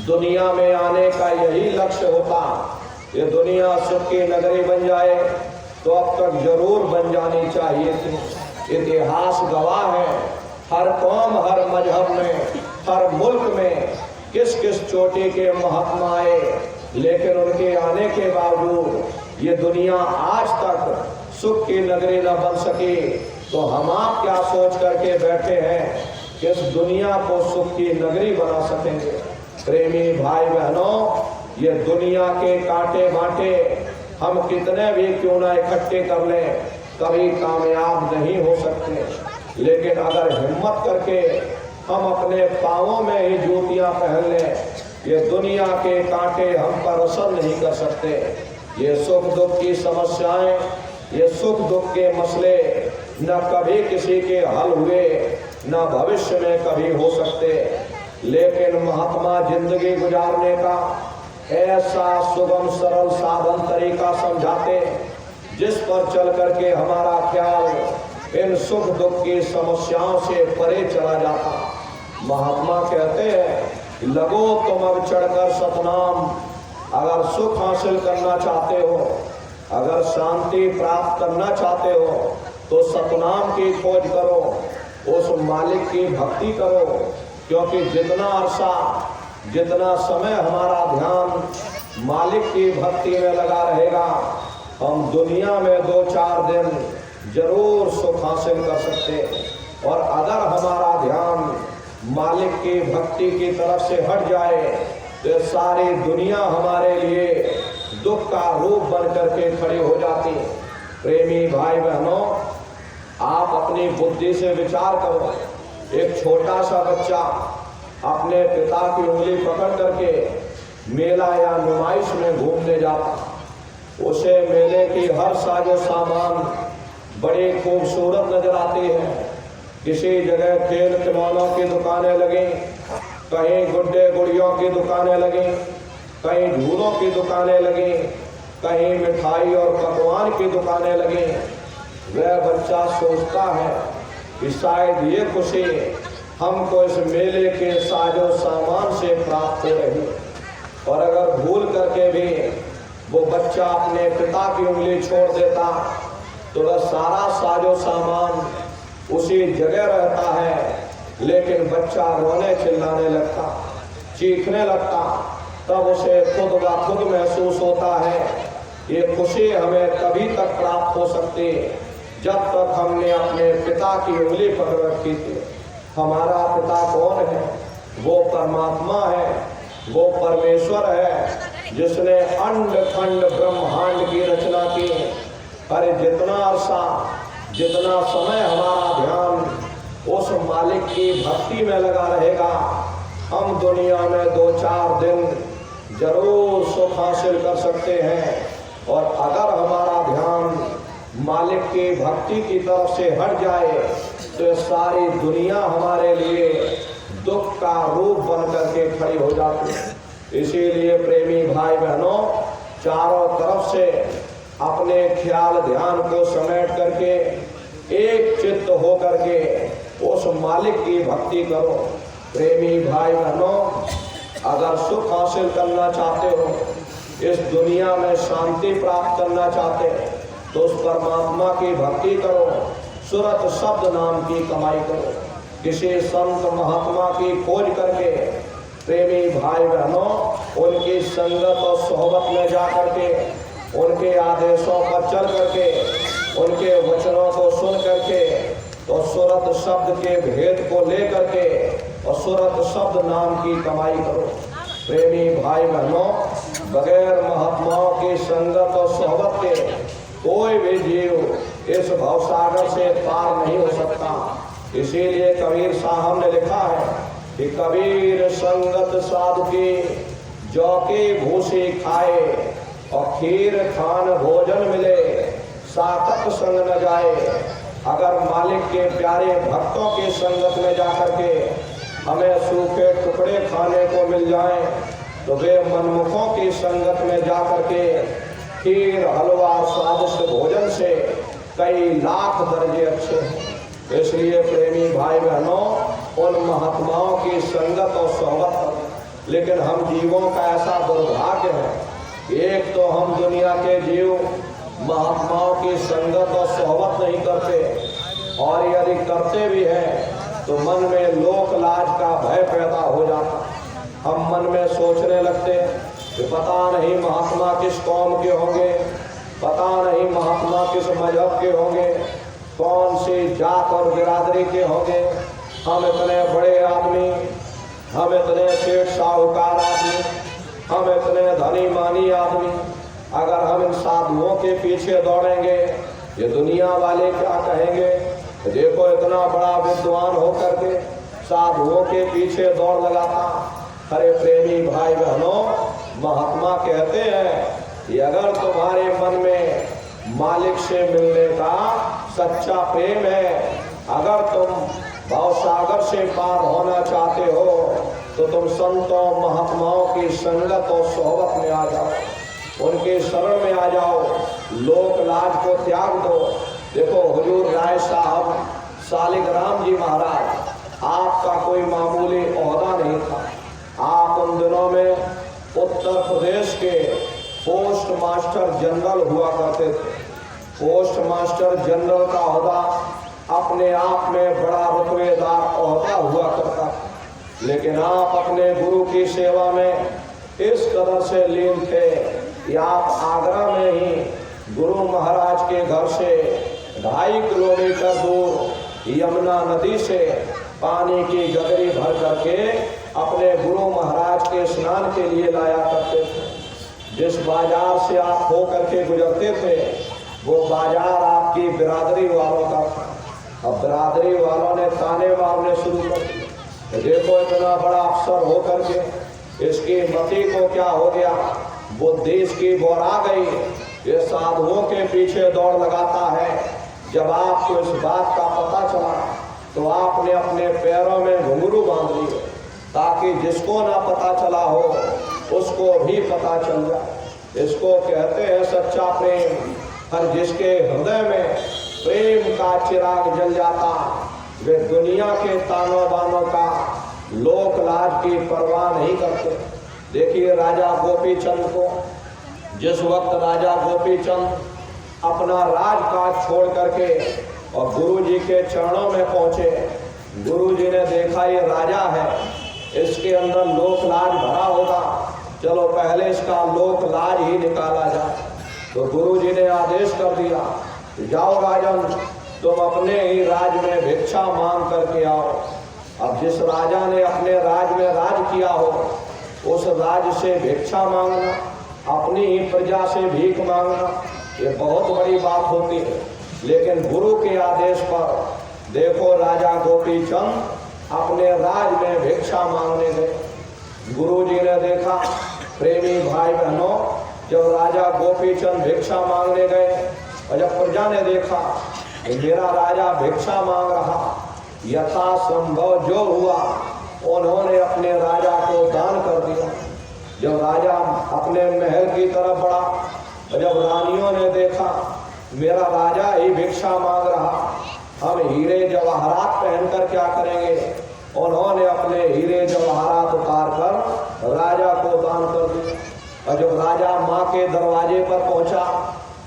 दुनिया में आने का यही लक्ष्य होता, ये दुनिया सुख की नगरी बन जाए, तो अब तक जरूर बन जानी चाहिए थी। इतिहास गवाह है, हर कौम, हर मजहब में, हर मुल्क में किस किस चोटी के महात्मा आए, लेकिन उनके आने के बावजूद ये दुनिया आज तक सुख की नगरी न बन सकी। तो हम आप क्या सोच करके बैठे हैं कि इस दुनिया को सुख की नगरी बना सकेंगे? प्रेमी भाई बहनों, ये दुनिया के कांटे बांटे हम कितने भी क्यों ना इकट्ठे कर लें, कभी कामयाब नहीं हो सकते। लेकिन अगर हिम्मत करके हम अपने पाँवों में ही जूतियां पहन लें, ये दुनिया के कांटे हम पर असर नहीं कर सकते। ये सुख दुख की समस्याएं, ये सुख दुख के मसले न कभी किसी के हल हुए, न भविष्य में कभी हो सकते। लेकिन महात्मा जिंदगी गुजारने का ऐसा सुगम सरल साधन तरीका समझाते, जिस पर चल करके हमारा ख्याल इन सुख दुख की समस्याओं से परे चला जाता। महात्मा कहते हैं, लगो तुम अब चढ़कर सतनाम। अगर सुख हासिल करना चाहते हो, अगर शांति प्राप्त करना चाहते हो, तो सतनाम की खोज करो, उस मालिक की भक्ति करो। क्योंकि जितना अरसा, जितना समय हमारा ध्यान मालिक की भक्ति में लगा रहेगा, हम दुनिया में 2-4 दिन जरूर सुख हासिल कर सकते। और अगर हमारा ध्यान मालिक की भक्ति की तरफ से हट जाए, तो सारी दुनिया हमारे लिए दुख का रूप बन करके खड़ी हो जाती। प्रेमी भाई बहनों, आप अपनी बुद्धि से विचार करो। एक छोटा सा बच्चा अपने पिता की उंगली पकड़ करके मेला या नुमाइश में घूमने जाता, उसे मेले की हर साजो सामान बड़ी खूबसूरत नजर आती है। किसी जगह खेल खिलौनों की दुकानें लगी, कहीं गुड्डे गुड़ियों की दुकानें लगी, कहीं झूलों की दुकानें लगी, कहीं मिठाई और पकवान की दुकानें लगी। वह बच्चा सोचता है कि शायद ये खुशी हमको इस मेले के साजो सामान से प्राप्त हो रही। और अगर भूल करके भी वो बच्चा अपने पिता की उंगली छोड़ देता, तो वह सारा साजो सामान उसी जगह रहता है, लेकिन बच्चा रोने चिल्लाने लगता, चीखने लगता। तब उसे खुद ब खुद महसूस होता है, ये खुशी हमें तभी तक प्राप्त हो सकती जब तक हमने अपने पिता की उंगली पकड़ रखी थी। हमारा पिता कौन है? वो परमात्मा है, वो परमेश्वर है, जिसने अंड खंड ब्रह्मांड की रचना की। अरे जितना अरसा, जितना समय हमारा ध्यान उस मालिक की भक्ति में लगा रहेगा, हम दुनिया में 2-4 दिन जरूर सुख हासिल कर सकते हैं। और अगर हमारा ध्यान मालिक की भक्ति की तरफ से हट जाए, तो सारी दुनिया हमारे लिए दुख का रूप बन करके खड़ी हो जाती है। इसीलिए प्रेमी भाई बहनों, चारों तरफ से अपने ख्याल ध्यान को समेट करके एक चित्त हो करके उस मालिक की भक्ति करो। प्रेमी भाई बहनों, अगर सुख हासिल करना चाहते हो, इस दुनिया में शांति प्राप्त करना चाहते हो, तो उस परमात्मा की भक्ति करो, सुरत शब्द नाम की कमाई करो। किसी संत महात्मा की खोज करके प्रेमी भाई बहनों, उनकी संगत और सोहबत में जा करके, उनके आदेशों पर चल करके, उनके वचनों को सुन करके, तो सुरत शब्द के भेद को ले करके और सुरत शब्द नाम की कमाई करो। प्रेमी भाई बहनों, बगैर महात्माओं की संगत और सोहबत के कोई भी जीव इस भवसागर से पार नहीं हो सकता। इसीलिए कबीर साहब ने लिखा है कि कबीर संगत साधु की जौ की भूसी खाए, और खीर खान भोजन मिले, साकत संग न जाए। अगर मालिक के प्यारे भक्तों की संगत में जाकर के हमें सूखे टुकड़े खाने को मिल जाएं, तो वे मनमुखों की संगत में जाकर के खीर हलवा स्वादिष्ट भोजन से कई लाख दर्जे अच्छे हैं। इसलिए प्रेमी भाई बहनों, उन महात्माओं की संगत और सोहबत करो। लेकिन हम जीवों का ऐसा दुर्भाग्य है, एक तो हम दुनिया के जीव महात्माओं की संगत और सोहबत नहीं करते, और यदि करते भी हैं तो मन में लोक लाज का भय पैदा हो जाता। हम मन में सोचने लगते कि पता नहीं महात्मा किस कौम के होंगे, पता नहीं महात्मा किस मजहब के होंगे, कौन सी जात और बिरादरी के होंगे। हम इतने बड़े आदमी, हम इतने सेठ साहूकार आदमी, हम इतने धनी मानी आदमी, अगर हम इन साधुओं के पीछे दौड़ेंगे ये दुनिया वाले क्या कहेंगे। देखो इतना बड़ा विद्वान होकर के साधुओं के पीछे दौड़ लगाता। अरे प्रेमी भाई बहनों, महात्मा कहते हैं कि अगर तुम्हारे मन में मालिक से मिलने का सच्चा प्रेम है, अगर तुम भावसागर से पार होना चाहते हो तो तुम संतों महात्माओं की संगत और सोहबत में आ जाओ, उनके शरण में आ जाओ, लोक लाज को त्याग दो। देखो हुजूर राय साहब सालिग्राम जी महाराज, आपका कोई मामूली ओहदा नहीं था। आप उन दिनों में उत्तर प्रदेश के पोस्ट मास्टर जनरल हुआ करते थे। पोस्ट मास्टर जनरल का ओहदा अपने आप में बड़ा रुतबेदार ओहदा हुआ करता, लेकिन आप अपने गुरु की सेवा में इस कदर से लीन थे कि आप आगरा में ही गुरु महाराज के घर से 2.5 किलोमीटर दूर यमुना नदी से पानी की गगरी भर करके अपने गुरु महाराज के स्नान के लिए लाया करते थे। जिस बाजार से आप होकर के गुजरते थे वो बाजार आपकी बिरादरी वालों का था। अब बिरादरी वालों ने ताने मारने शुरू कर दिए, तो देखो इतना बड़ा अफसर होकर के इसकी मति को क्या हो गया, वो देश की बोरा गई, ये साधुओं के पीछे दौड़ लगाता है। जब आपको इस बात का पता चला तो आपने अपने पैरों में घुंघरू बांध लिए ताकि जिसको ना पता चला हो उसको भी पता चल जाए। इसको कहते हैं सच्चा प्रेम। हर जिसके हृदय में प्रेम का चिराग जल जाता वे दुनिया के तानों बानों का लोक लाज की परवाह नहीं करते। देखिए राजा गोपीचंद को, जिस वक्त राजा गोपीचंद अपना राजकाज छोड़ करके और गुरुजी के चरणों में पहुंचे, गुरुजी ने देखा ये राजा है, इसके अंदर लोक लाज भरा होगा, चलो पहले इसका लोक लाज ही निकाला जाए। तो गुरुजी ने आदेश कर दिया, जाओ राजन, तुम अपने ही राज में भिक्षा मांग करके आओ। अब जिस राजा ने अपने राज में राज किया हो उस राज से भिक्षा मांगना, अपनी ही प्रजा से भीख मांगना, ये बहुत बड़ी बात होती है। लेकिन गुरु के आदेश पर देखो राजा गोपीचंद अपने राज में भिक्षा मांगने गए। गुरुजी ने देखा, प्रेमी भाई बहनों, जब राजा गोपीचंद भिक्षा मांगने गए और जब प्रजा ने देखा मेरा राजा भिक्षा मांग रहा, यथासंभव जो हुआ उन्होंने अपने राजा को दान कर दिया। जब राजा अपने महल की तरफ बढ़ा और जब रानियों ने देखा मेरा राजा ही भिक्षा मांग रहा, हम हीरे जवाहरात पहनकर क्या करेंगे, उन्होंने अपने हीरे जवाहरात उतार कर राजा को दान कर दिया। और जब राजा माँ के दरवाजे पर पहुंचा,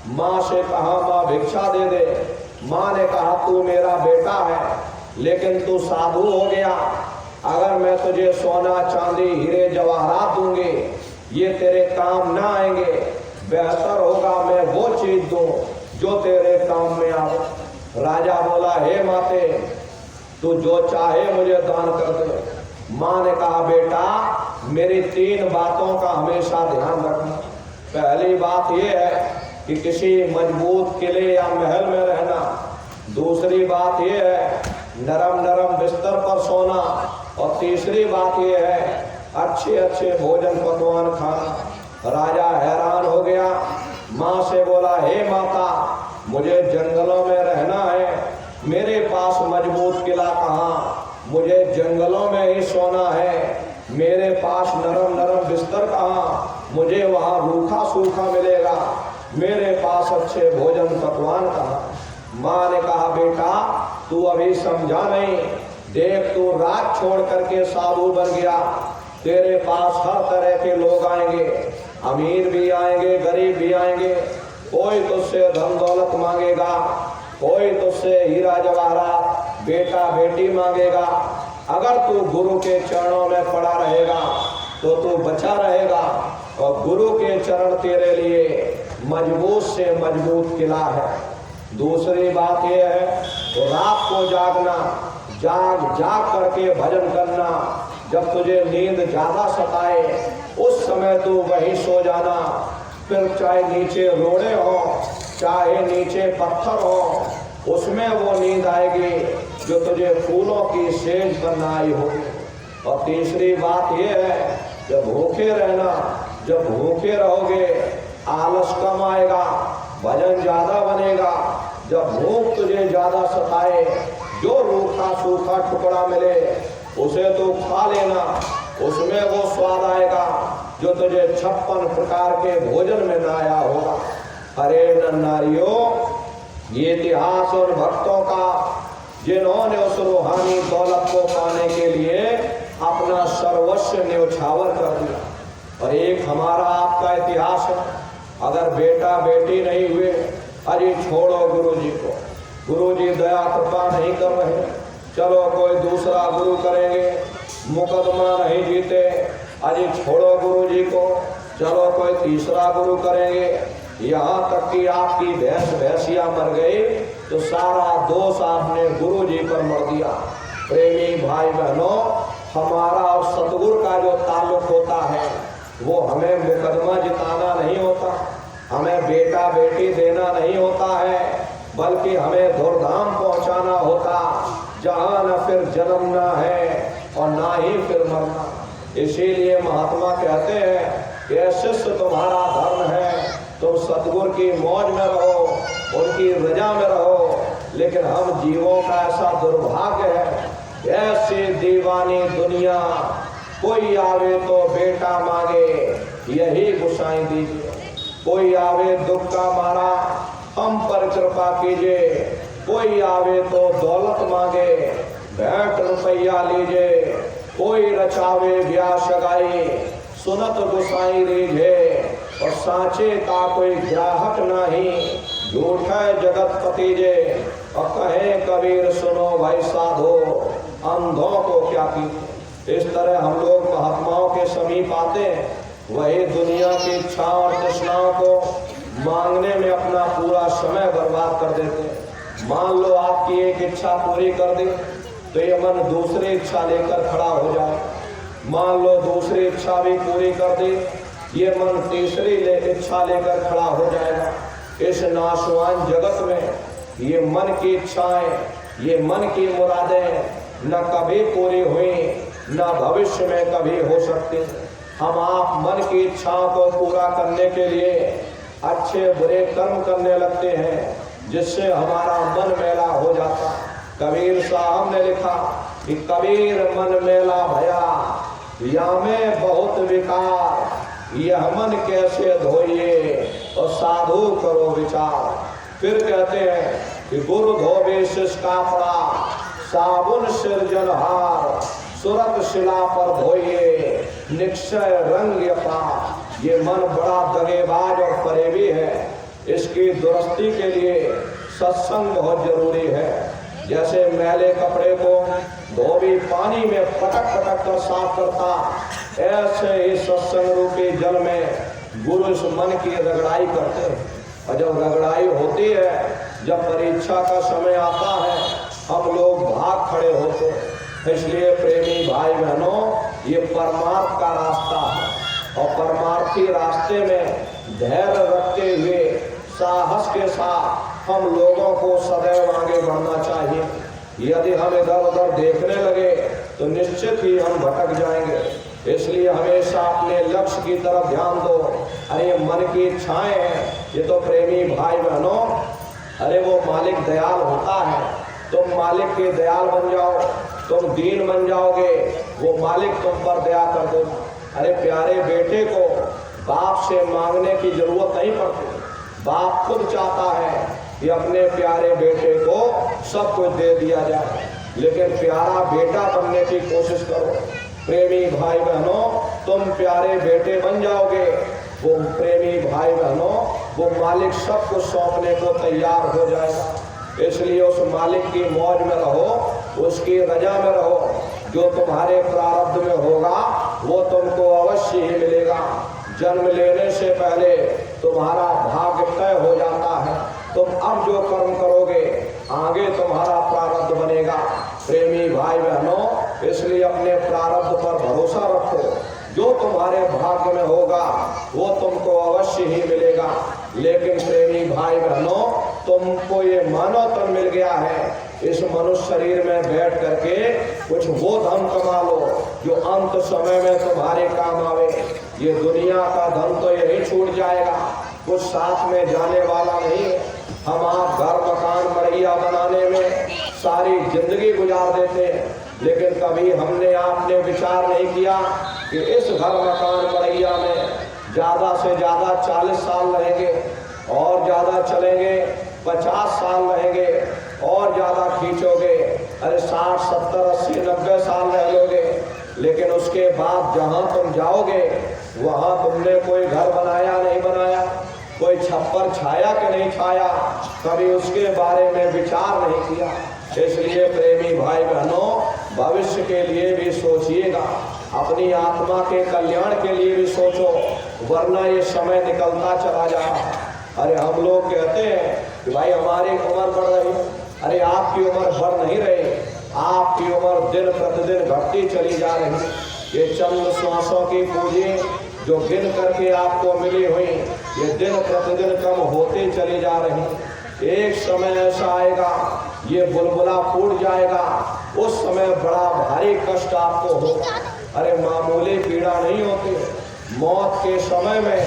माँ से कहा माँ भिक्षा दे दे। माँ ने कहा तू मेरा बेटा है लेकिन तू साधु हो गया, अगर मैं तुझे सोना चांदी हीरे जवाहरात दूंगी ये तेरे काम ना आएंगे, बेहतर होगा मैं वो चीज दूं जो तेरे काम में आए। राजा बोला हे माते, तू जो चाहे मुझे दान कर दे। माँ ने कहा बेटा मेरी 3 बातों का हमेशा ध्यान रखना। पहली बात यह है कि किसी मजबूत किले या महल में रहना। दूसरी बात यह है नरम नरम बिस्तर पर सोना। और तीसरी बात यह है अच्छे अच्छे भोजन पकवान खाना। राजा हैरान हो गया, माँ से बोला हे माता, मुझे जंगलों में रहना है, मेरे पास मजबूत किला कहाँ, मुझे जंगलों में ही सोना है, मेरे पास नरम नरम बिस्तर कहाँ, मुझे वहाँ रूखा सूखा मिलेगा, मेरे पास अच्छे भोजन पकवान कहाँ। माँ ने कहा बेटा तू अभी समझा नहीं, देख तू राज छोड़ करके साधु बन गया, तेरे पास हर तरह के लोग आएंगे, अमीर भी आएंगे गरीब भी आएंगे, कोई तुझसे धन दौलत मांगेगा, कोई तुझसे हीरा जवाहरात बेटा बेटी मांगेगा। अगर तू गुरु के चरणों में पड़ा रहेगा तो तू बचा रहेगा और गुरु के चरण तेरे लिए मजबूत से मजबूत किला है। दूसरी बात यह है तो रात को जागना, जाग जाग करके भजन करना, जब तुझे नींद ज्यादा सताए उस समय तू वहीं सो जाना। फिर चाहे नीचे रोड़े हो, चाहे नीचे पत्थर हो, उसमें वो नींद आएगी जो तुझे फूलों की सेज पर ना आई होगी। और तीसरी बात ये है, जब भूखे रहना, जब भूखे रहोगे आलस कम आएगा, वजन ज्यादा बनेगा। जब भूख तुझे ज्यादा सताए, जो रूखा सूखा टुकड़ा मिले उसे तो खा लेना, उसमें वो स्वाद आएगा जो तुझे 56 प्रकार के भोजन में ना आया होगा। अरे नारियों, ये इतिहास और भक्तों का जिन्होंने उस रूहानी दौलत को पाने के लिए अपना सर्वस्व न्यौछावर कर दिया। और एक हमारा आपका इतिहास है, अगर बेटा बेटी नहीं हुए, अरे छोड़ो गुरुजी को, गुरुजी दया कृपा नहीं कर रहे, चलो कोई दूसरा गुरु करेंगे, मुकदमा नहीं जीते, अरे छोड़ो गुरुजी को, चलो कोई तीसरा गुरु करेंगे। यहाँ तक कि आपकी भैंसिया मर गई तो सारा दोष आपने गुरुजी पर मर दिया। प्रेमी भाई बहनों, हमारा और सतगुरु का जो ताल्लुक होता है वो हमें मुकदमा जिताना नहीं होता, हमें बेटा बेटी देना नहीं होता है, बल्कि हमें धूमधाम पहुंचाना होता, जहाँ न फिर जन्मना है और ना ही फिर मरना। इसीलिए महात्मा कहते हैं कि शिष्य तुम्हारा धर्म है, तुम सतगुरु की मौज में रहो, उनकी रजा में रहो। लेकिन हम जीवों का ऐसा दुर्भाग्य है, ऐसी दीवानी दुनिया, कोई आवे तो बेटा मांगे यही गुसाई दीजिए, कोई आवे दुख का मारा हम पर कृपा कीजिए, कोई आवे तो दौलत मांगे भेंट रुपया लीजिए, कोई रचावे ब्याह सगाई सुनत गुसाई रीझे, और सांचे का कोई ग्राहक नहीं झूठ है जगत पतीजे। और कहे कबीर सुनो भाई साधो, अंधों को क्या कीजिए। इस तरह हम लोग महात्माओं के समीप आते हैं, वही दुनिया की इच्छा और तृष्णाओं को मांगने में अपना पूरा समय बर्बाद कर देते हैं। मान लो आपकी एक इच्छा पूरी कर दी तो ये मन दूसरी इच्छा लेकर खड़ा हो जाए, मान लो दूसरी इच्छा भी पूरी कर दी, ये मन तीसरी इच्छा लेकर खड़ा हो जाएगा। इस नाशवान जगत में ये मन की इच्छाएं, ये मन की मुरादें न कभी पूरी हुई, न भविष्य में कभी हो सकती। हम आप मन की इच्छाओं को पूरा करने के लिए अच्छे बुरे कर्म करने लगते हैं, जिससे हमारा मन मैला हो जाता। कबीर साहब ने लिखा कि कबीर मन मैला भया, या में बहुत विकार, यह मन कैसे धोइए और साधु करो विचार। फिर कहते हैं कि गुरु धोबे शिष का पड़ा, साबुन सिरजनहार, सुरत शिला पर धोइए निक्षय रंग अपार। ये मन बड़ा दगेबाज और फरेबी है, इसकी दुरुस्ती के लिए सत्संग बहुत जरूरी है। जैसे मैले कपड़े को धोबी पानी में पटक पटक कर साफ करता, ऐसे ही सत्संग रूपी जल में गुरु इस मन की रगड़ाई करते हैं। और जब रगड़ाई होती है, जब परीक्षा का समय आता है, हम लोग भाग खड़े होते हैं। इसलिए प्रेमी भाई बहनों, ये परमार्थ का रास्ता है, और परमार्थी रास्ते में धैर्य रखते हुए साहस के साथ हम लोगों को सदैव आगे बढ़ना चाहिए। यदि हम इधर उधर देखने लगे तो निश्चित ही हम भटक जाएंगे। इसलिए हमेशा अपने लक्ष्य की तरफ ध्यान दो। अरे मन की इच्छाएं हैं, ये तो प्रेमी भाई बहनों, अरे वो मालिक दयाल होता है, तुम मालिक के दयाल बन जाओ, तुम दीन बन जाओगे, वो मालिक तुम पर दया कर देगा। अरे प्यारे बेटे को बाप से मांगने की जरूरत नहीं पड़ती, बाप खुद चाहता है कि अपने प्यारे बेटे को सब कुछ दे दिया जाए। लेकिन प्यारा बेटा बनने की कोशिश करो। प्रेमी भाई बहनों, तुम प्यारे बेटे बन जाओगे, वो प्रेमी भाई बहनों, वो मालिक सब कुछ सौंपने को तैयार हो जाएगा। इसलिए उस मालिक की मौज में रहो, उसकी रजा में रहो। जो तुम्हारे प्रारब्ध में होगा वो तुमको अवश्य ही मिलेगा। जन्म लेने से पहले तुम्हारा भाग्य तय हो जाता है। तुम अब जो कर्म करोगे आगे तुम्हारा प्रारब्ध बनेगा। प्रेमी भाई बहनों, इसलिए अपने प्रारब्ध पर भरोसा रखो। जो तुम्हारे भाग्य में होगा वो तुमको अवश्य ही मिलेगा। लेकिन प्रेमी भाई बहनों, तुमको ये मानव तन मिल गया है, इस मनुष्य शरीर में बैठ करके कुछ वो धन कमा लो जो अंत समय में तुम्हारे काम आवे। ये दुनिया का धन तो यही छूट जाएगा, कुछ साथ में जाने वाला नहीं है। हम आप घर मकान मड़ैया बनाने में सारी जिंदगी गुजार देते हैं, लेकिन कभी हमने आपने विचार नहीं किया कि इस घर मकान मड़ैया में ज़्यादा से ज़्यादा 40 साल रहेंगे और ज़्यादा चलेंगे, 50 साल रहेंगे और ज़्यादा खींचोगे, अरे 60, 70, 80, 90 साल रह लोगे। लेकिन उसके बाद जहाँ तुम जाओगे वहाँ तुमने कोई घर बनाया नहीं बनाया, कोई छप्पर छाया कि नहीं छाया, कभी उसके बारे में विचार नहीं किया। इसलिए प्रेमी भाई बहनों, भविष्य के लिए भी सोचिएगा, अपनी आत्मा के कल्याण के लिए भी सोचो, वरना ये समय निकलता चला जाए। अरे हम लोग कहते हैं कि भाई हमारी उम्र बढ़ रही है, अरे आपकी उम्र बढ़ नहीं रही, आपकी उम्र दिन प्रतिदिन घटती चली जा रही। ये चंद श्वासों की पूंजी जो गिन करके आपको मिली हुई, ये दिन प्रतिदिन कम होती चली जा रही। एक समय ऐसा आएगा ये बुलबुला फूट जाएगा, उस समय बड़ा भारी कष्ट आपको होगा। अरे मामूली पीड़ा नहीं होती, मौत के समय में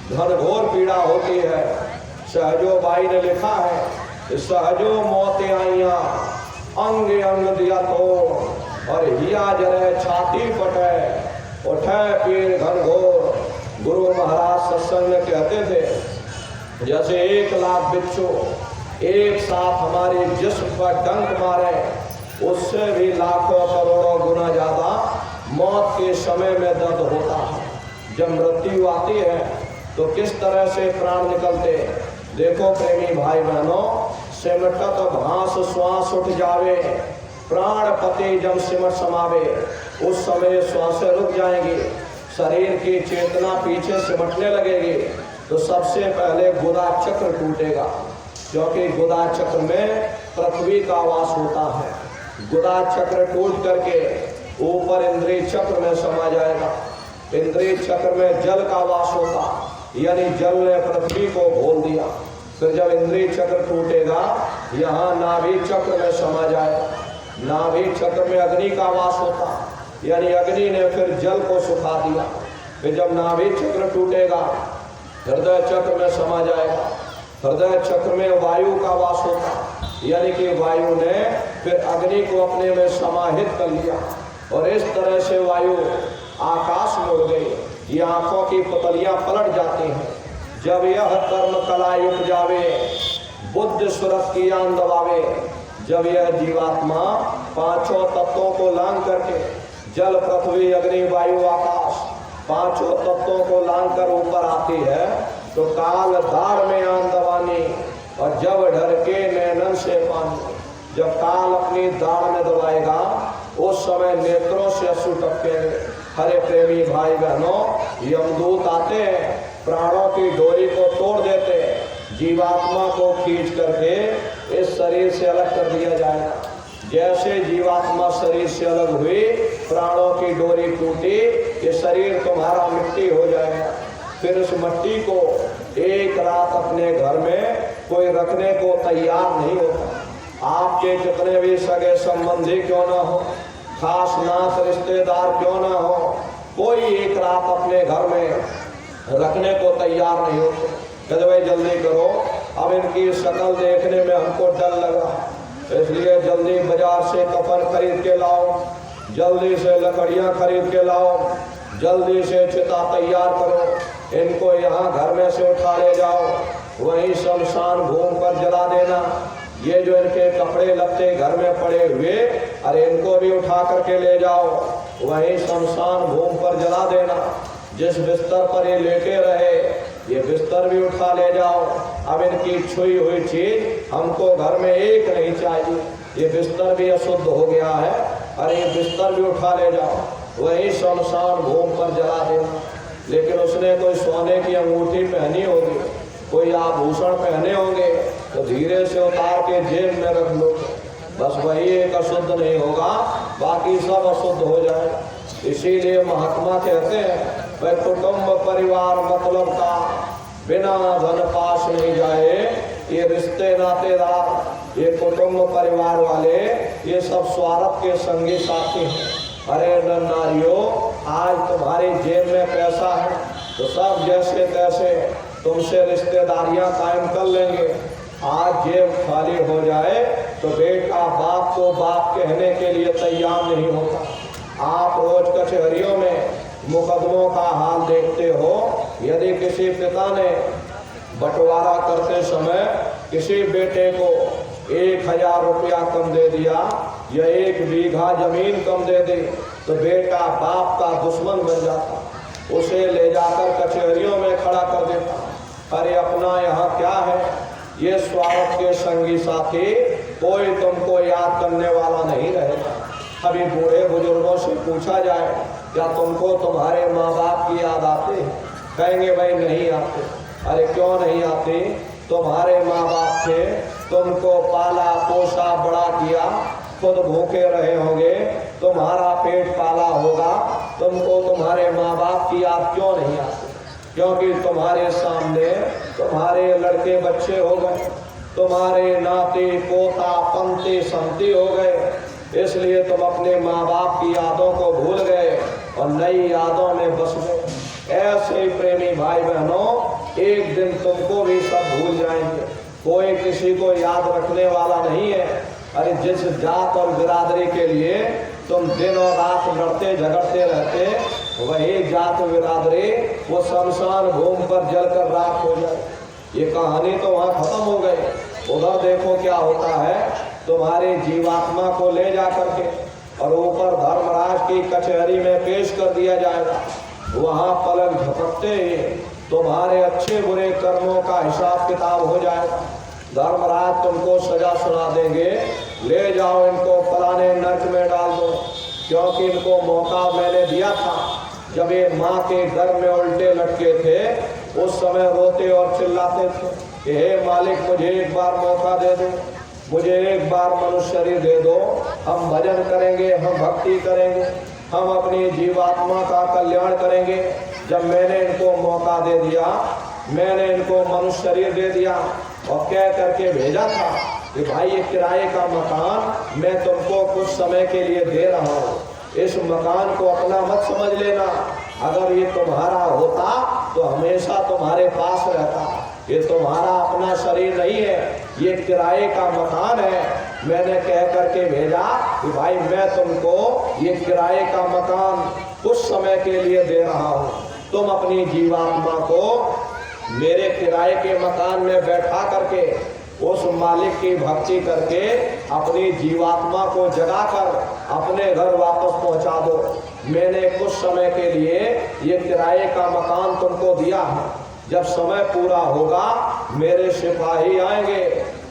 घनघोर पीड़ा होती है। सहजो बाई ने लिखा है, सहजो मौतें आइया अंग अंग दिया तो, और हिया जरे छाती फटे उठे पीर घनघोर। गुरु महाराज सत्संग में कहते थे, जैसे 1 लाख बिच्छू एक साथ हमारे जिस्म पर डंक मारे, उससे भी लाखों करोड़ों गुना ज्यादा मौत के समय में दर्द होता है। जब मृत्यु आती है तो किस तरह से प्राण निकलते। देखो प्रेमी भाई बहनों, सिमटत भांस श्वास उठ जावे, प्राण पति जब सिमट समावे, उस समय श्वासें रुक जाएंगी, शरीर की चेतना पीछे सिमटने लगेगी, तो सबसे पहले गुदा चक्र टूटेगा, क्योंकि गुदा चक्र में पृथ्वी का वास होता है। गुदा चक्र टूट करके ऊपर इंद्रिय चक्र में समा जाएगा। इंद्रिय चक्र में जल का वास होता, यानी जल ने पृथ्वी को घोल दिया। फिर जब इंद्रिय चक्र टूटेगा, यहाँ नाभि चक्र में समा जाएगा। नाभि चक्र में अग्नि का वास होता, यानी अग्नि ने फिर जल को सुखा दिया। फिर जब नाभि चक्र टूटेगा, हृदय चक्र में समा जाएगा। हृदय चक्र में वायु का वास होता, यानी कि वायु ने फिर अग्नि को अपने में समाहित कर लिया, और इस तरह से वायु आकाश में उड़ गई। ये आंखों की पुतलियां पलट जाती हैं। जब यह कर्म कला युक्त जावे, बुद्ध सुरत की आन दबावे, जब यह जीवात्मा पांचों तत्वों को लांग करके, जल पृथ्वी अग्नि वायु आकाश, पांचों तत्वों को लांग कर ऊपर आती है, तो काल दार में आन दबानी, और जब ढरके नैनन से पानी। जब काल अपनी दाढ़ में दबाएगा, उस समय नेत्रों से अश्रु टपकेंगे। हरे प्रेमी भाई बहनों, यमदूत आते हैं, प्राणों की डोरी को तोड़ देते, जीवात्मा को खींच करके इस शरीर से अलग कर दिया जाएगा। जैसे जीवात्मा शरीर से अलग हुई, प्राणों की डोरी टूटी, ये शरीर तुम्हारा मिट्टी हो जाएगा। फिर उस मिट्टी को एक रात अपने घर में कोई रखने को तैयार नहीं होता। आपके जितने भी सगे संबंधी क्यों ना हो, खास नात रिश्तेदार क्यों ना हो, कोई एक रात अपने घर में रखने को तैयार नहीं होते। कहते भाई जल्दी करो, अब इनकी शक्ल देखने में हमको डर लगा, इसलिए जल्दी बाजार से कफन खरीद के लाओ, जल्दी से लकड़ियां खरीद के लाओ, जल्दी से चिता तैयार करो, इनको यहाँ घर में से उठा ले जाओ, वहीं शमशान भूमि पर जला देना। ये जो इनके कपड़े लत्ते घर में पड़े हुए, अरे इनको भी उठा करके ले जाओ, वहीं शमशान भूमि पर जला देना। जिस बिस्तर पर ये लेटे रहे, ये बिस्तर भी उठा ले जाओ। अब इनकी छुई हुई चीज हमको घर में एक नहीं चाहिए, ये बिस्तर भी अशुद्ध हो गया है, अरे ये बिस्तर भी उठा ले जाओ, वही शमशान भूमि पर जला देना। लेकिन उसने कोई सोने की अंगूठी पहनी होगी, कोई आभूषण पहने होंगे, तो धीरे से उतार के जेब में रख लो, बस वही एक अशुद्ध नहीं होगा, बाकी सब अशुद्ध हो जाए। इसीलिए महात्मा कहते हैं भाई कुटुंब परिवार मतलब का बिना धन पास नहीं जाए। ये रिश्ते नातेदार, ये कुटुंब परिवार वाले, ये सब स्वार्थ के संगी साथी हैं। अरे नर नारियों, आज तुम्हारी जेब में पैसा है तो सब जैसे तैसे तुमसे रिश्तेदारियां कायम कर लेंगे। आज जेब खाली हो जाए तो बेटा बाप को बाप कहने के लिए तैयार नहीं होता। आप रोज कचहरियों में मुकदमों का हाल देखते हो। यदि किसी पिता ने बंटवारा करते समय किसी बेटे को 1000 रुपया कम दे दिया या 1 बीघा जमीन कम दे दी तो बेटा बाप का दुश्मन बन जाता, उसे ले जाकर कचहरियों में खड़ा कर देता। अरे अपना यहाँ क्या है, ये स्वार्थ के संगी साथी, कोई तुमको याद करने वाला नहीं रहेगा। अभी बूढ़े बुजुर्गों से पूछा जाए क्या तुमको तुम्हारे माँ बाप की याद आती है? कहेंगे भाई नहीं आते। अरे क्यों नहीं आती? तुम्हारे माँ बाप थे, तुमको पाला पोसा बड़ा किया, खुद भूखे रहे होंगे, तुम्हारा पेट पाला होगा, तुमको तुम्हारे माँ बाप की याद क्यों नहीं आती? क्योंकि तुम्हारे सामने तुम्हारे लड़के बच्चे हो गए, तुम्हारे नाते पोता पंते संती हो गए, इसलिए तुम अपने माँ बाप की यादों को भूल गए और नई यादों में बस गए। ऐसे ही प्रेमी भाई बहनों, एक दिन तुमको भी सब भूल जाएंगे। कोई किसी को याद रखने वाला नहीं है। अरे जिस जात और बिरादरी के लिए तुम दिन और रात लड़ते झगड़ते रहते, वही जात बिरादरी वो शमशान भूमि पर जलकर राख हो जाए। ये कहानी तो वहाँ खत्म हो गई। उधर देखो क्या होता है, तुम्हारे जीवात्मा को ले जा करके और ऊपर धर्मराज की कचहरी में पेश कर दिया जाएगा। वहाँ पलक झपकते ही तुम्हारे अच्छे बुरे कर्मों का हिसाब किताब हो जाएगा। धर्मराज तुमको सजा सुना देंगे, ले जाओ इनको फलाने नर्क में डाल दो। क्योंकि इनको मौका मैंने दिया था जब ये माँ के घर में उल्टे लटके थे, उस समय रोते और चिल्लाते थे कि हे मालिक मुझे एक बार मौका दे दो, मुझे एक बार मनुष्य शरीर दे दो, हम भजन करेंगे, हम भक्ति करेंगे, हम अपनी जीवात्मा का कल्याण करेंगे। जब मैंने इनको मौका दे दिया, मैंने इनको मनुष्य शरीर दे दिया और कह करके भेजा था कि भाई ये किराए का मकान मैं तुमको कुछ समय के लिए दे रहा हूँ, इस मकान को अपना मत समझ लेना। अगर ये तुम्हारा होता तो हमेशा तुम्हारे पास रहता। ये तुम्हारा अपना शरीर नहीं है, ये किराए का मकान है। मैंने कह करके भेजा कि भाई मैं तुमको ये किराए का मकान कुछ समय के लिए दे रहा हूँ, तुम अपनी जीवात्मा को मेरे किराए के मकान में बैठा करके उस मालिक की भक्ति करके अपनी जीवात्मा को जगाकर अपने घर वापस पहुंचा दो। मैंने कुछ समय के लिए ये किराए का मकान तुमको दिया है, जब समय पूरा होगा मेरे सिपाही आएंगे,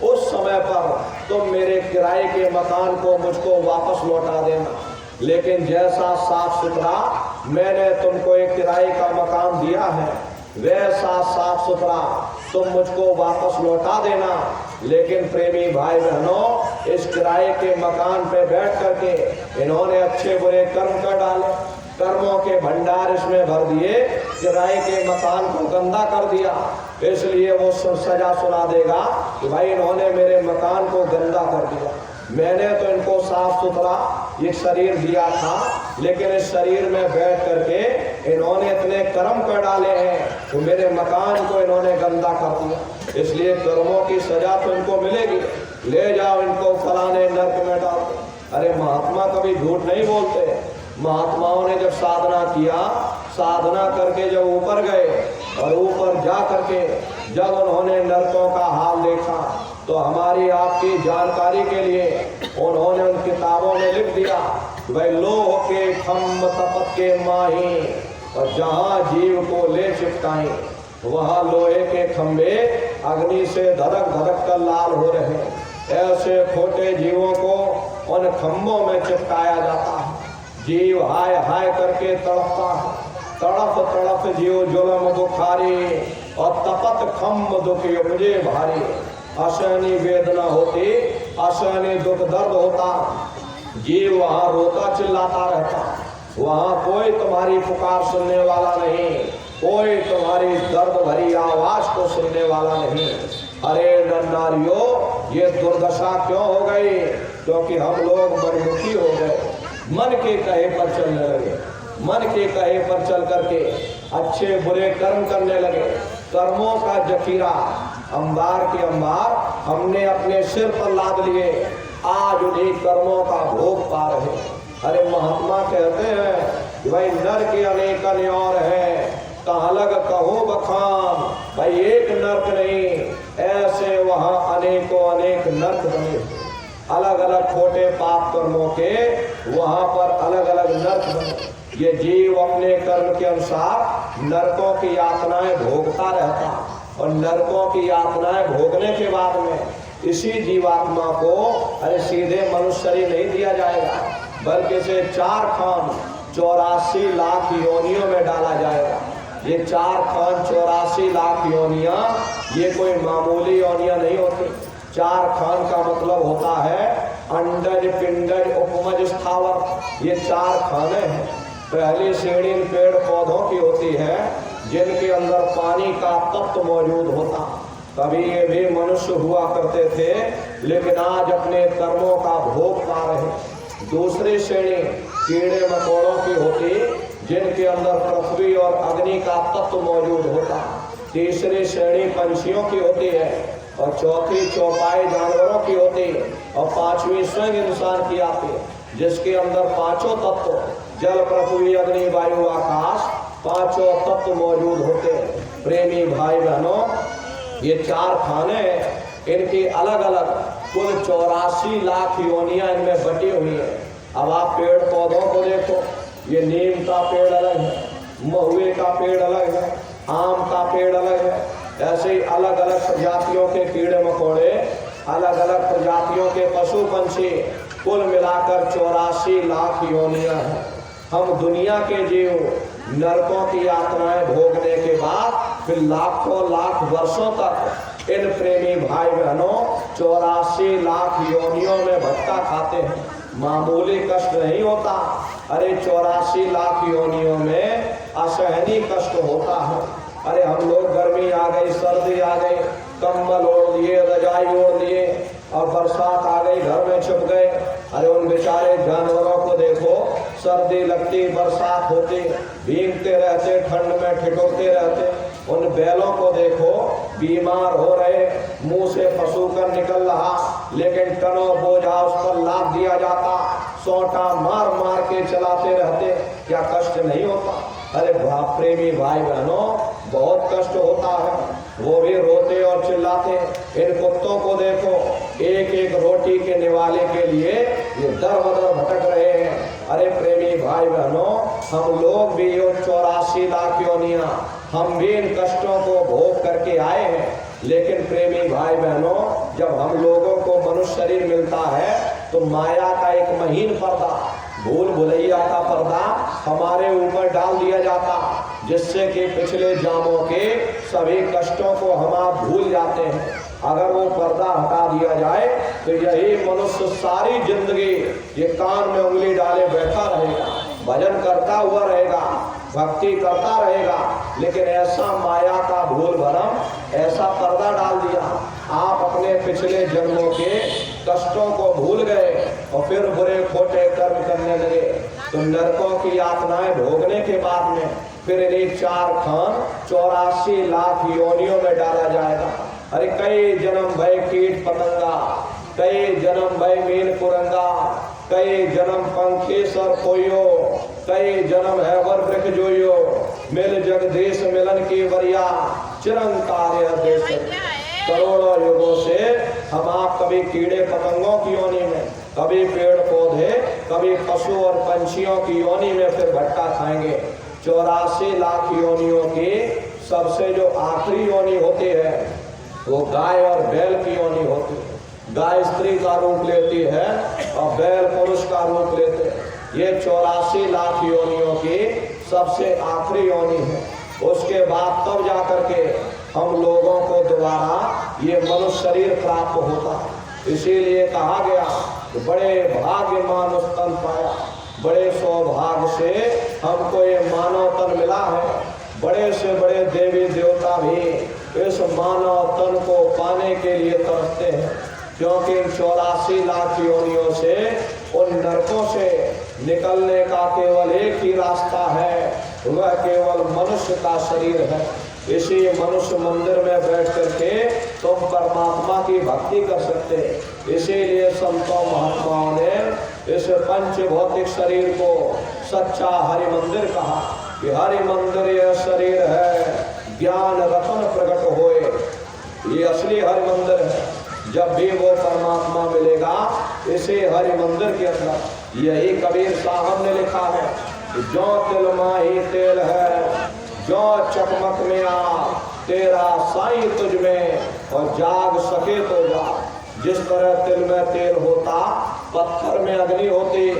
उस समय पर तुम मेरे किराए के मकान को मुझको वापस लौटा देना। लेकिन जैसा साफ सुथरा मैंने तुमको एक किराए का मकान दिया है, वैसा साफ सुथरा तुम मुझको वापस लौटा देना। लेकिन प्रेमी भाई बहनों, इस किराए के मकान पे बैठ करके इन्होंने अच्छे बुरे कर्म कर डाले, कर्मों के भंडार इसमें भर दिए, किराए के मकान को गंदा कर दिया। इसलिए वो सजा सुना देगा कि भाई इन्होंने मेरे मकान को गंदा कर दिया। मैंने तो इनको साफ सुथरा ये शरीर दिया था, लेकिन इस शरीर में बैठ करके इन्होंने इतने कर्म कर डाले हैं तो मेरे मकान को इन्होंने गंदा कर दिया। इसलिए कर्मों की सजा तो इनको मिलेगी। ले जाओ इनको फलाने नर्क में डाल दो। अरे महात्मा कभी झूठ नहीं बोलते। महात्माओं ने जब साधना किया, साधना करके जब ऊपर गए और ऊपर जा करके जब उन्होंने नरकों का हाल देखा तो हमारी आपकी जानकारी के लिए उन्होंने उन किताबों में लिख दिया, भाई लोह के खम्भ तपत के माही और जहाँ जीव को ले चिपकाई, वहाँ लोहे के खंभे अग्नि से धड़क धड़क कर लाल हो रहे हैं। ऐसे खोटे जीवों को उन खंभों में चिपकाया जाता है। जीव हाय हाय करके तड़पता है, तड़प तड़प जीव जुलम बुखारी और तपत खम्भ दुख उपजे भारी। असहनी वेदना होती, असहनी दुख दर्द होता, जीव वहाँ रोता चिल्लाता रहता। वहां कोई तुम्हारी पुकार सुनने वाला नहीं, कोई तुम्हारी दर्द भरी आवाज को सुनने वाला नहीं। अरे नर नारियों, ये दुर्दशा क्यों हो गई? क्योंकि हम लोग मनमुखी हो गए, मन के कहे पर चलने लगे, मन के कहे पर चल करके अच्छे बुरे कर्म करने लगे। कर्मों का जखीरा अंबार के अंबार हमने अपने सिर पर लाद लिए, आज उन्हीं कर्मों का भोग पा रहे। अरे महात्मा कहते हैं कि भाई नर के अनेक और हैं, कहाँ लग कहो बखान। भाई एक नर्क नहीं, ऐसे वहां अनेकों अनेक नर्क बने, अलग अलग खोटे पाप कर्मों के वहां पर अलग अलग नर्क बने। ये जीव अपने कर्म के अनुसार नरकों की यातनाएं भोगता रहता, और नरकों की यातनाएं भोगने के बाद में इसी जीवात्मा को अरे सीधे मनुष्य शरीर नहीं दिया जाएगा, बल्कि इसे 4 खान 84 लाख योनियों में डाला जाएगा। ये 4 खान 84 लाख योनियां ये कोई मामूली योनियां नहीं होती। 4 खान का मतलब होता है अंडज पिंडज उपमज स्थावर। ये 4 खाने हैं। पहली श्रेणी पेड़ पौधों की होती है जिनके अंदर पानी का तत्व मौजूद होता। कभी ये भी मनुष्य हुआ करते थे, लेकिन आज अपने कर्मों का भोग पा रहे। दूसरी श्रेणी कीड़े मकोड़ों की होती, जिनके अंदर पृथ्वी और अग्नि का तत्व मौजूद होता। तीसरी श्रेणी पंछियों की होती है, और चौथी चौपाई जानवरों की होती, और 5वीं स्वयं इंसान की आती है, जिसके अंदर 5 तत्व जल पृथ्वी अग्नि वायु आकाश 5 तत्व मौजूद होते हैं। प्रेमी भाई बहनों, ये 4 खाने इनकी अलग अलग कुल 84 लाख योनियां इनमें बटी हुई है। अब आप पेड़ पौधों को देखो, ये नीम का पेड़ अलग है, महुए का पेड़ अलग है, आम का पेड़ अलग है। ऐसे ही अलग अलग प्रजातियों के कीड़े मकोड़े, अलग अलग प्रजातियों के पशु पंछी, कुल मिलाकर 84 लाख योनियां हैं। हम दुनिया के जीव नरकों की यातनाएं भोगने के बाद फिर लाखों लाख वर्षों तक इन प्रेमी भाई बहनों 84 लाख योनियों में भटका खाते हैं। मामूली कष्ट नहीं होता, अरे 84 लाख योनियों में असहनीय कष्ट होता है। अरे हम लोग गर्मी आ गई, सर्दी आ गई, कंबल ओढ़ लिए, रजाई ओढ़ लिए, और बरसात आ गई, घर में छुप गए। अरे उन बेचारे जानवरों को देखो, सर्दी लगती, बरसात होती, भीगते रहते, ठंड में ठिठुरते रहते। उन बैलों को देखो, बीमार हो रहे, मुंह से पसूकर निकल रहा, लेकिन टनों बोझा उस पर लाद दिया जाता, सोटा मार मार के चलाते रहते। क्या कष्ट नहीं होता? अरे प्रेमी भाई बहनों, बहुत कष्ट होता है, वो भी रोते और चिल्लाते। इन कुत्तों को देखो, एक एक रोटी के निवाले के लिए ये दर बदर भटक रहे हैं। अरे प्रेमी भाई बहनों, हम लोग भी ये 84 लाख योनियां, हम भी इन कष्टों को भोग करके आए हैं। लेकिन प्रेमी भाई बहनों, जब हम लोगों को मनुष्य शरीर मिलता है तो माया का एक महीन पर्दा, भूल भुलैया का पर्दा हमारे ऊपर डाल दिया जाता, जिससे कि पिछले जन्मों के सभी कष्टों को हम आप भूल जाते हैं। अगर वो पर्दा हटा दिया जाए तो यही मनुष्य सारी जिंदगी ये कान में उंगली डाले बैठा रहेगा, भजन करता हुआ रहेगा, भक्ति करता रहेगा, लेकिन ऐसा माया का भूल भरम, ऐसा पर्दा डाल दिया, आप अपने पिछले जन्मों के कष्टों को भूल गए और फिर बुरे खोटे कर्म करने लगे। तो नरकों की यातनाएं भोगने के बाद में फिर इन्हें 4 खान 84 लाख योनियों में डाला जाएगा। अरे कई जन्म भय कीट पतंगा, कई जन्म भय मीन कुरंगा, कई जन्म पंखी सर खोइयो, कई जन्म है वर वृक्ष जोइयो, मिल जगदीश मिलन की वरिया, चिरंकार देश। करोड़ों युगों से हम आप कभी कीड़े पतंगों की योनि में, कभी पेड़ पौधे, कभी पशु और पंछियों की योनि में फिर भटका खाएंगे। 84 लाख योनियों की सबसे जो आखिरी योनि होती है वो गाय और बैल की योनि होती है। गाय स्त्री का रूप लेती है और बैल पुरुष का रूप लेते हैं। ये 84 लाख योनियों की सबसे आखिरी योनि है। उसके बाद तब जाकर के हम लोगों को दोबारा ये मनुष्य शरीर प्राप्त होता। इसीलिए कहा गया कि बड़े भाग्यमान स्तन पाया। बड़े सौभाग्य से हमको ये मानव तन मिला है। बड़े से बड़े देवी देवता भी इस मानव तन को पाने के लिए तरसते हैं, क्योंकि 84 लाख योनियों से उन नरकों से निकलने का केवल एक ही रास्ता है, वह केवल मनुष्य का शरीर है। इसी मनुष्य मंदिर में बैठ करके तुम परमात्मा की भक्ति कर सकते। इसीलिए संतों महात्माओं ने इस पंच भौतिक शरीर को सच्चा हरि मंदिर कहा कि हरि मंदिर यह शरीर है, ज्ञान रतन प्रकट होए, ये असली हरि मंदिर है। जब भी वो परमात्मा मिलेगा इसे हरि मंदिर के अंदर, यही कबीर साहब ने लिखा है कि जो तिल माही तेल है, जो चकमक में आ तेरा साईं तुझ में, और जाग सके तो जाग। जिस तरह तिल में तेल होता, पत्थर में अग्नि होती,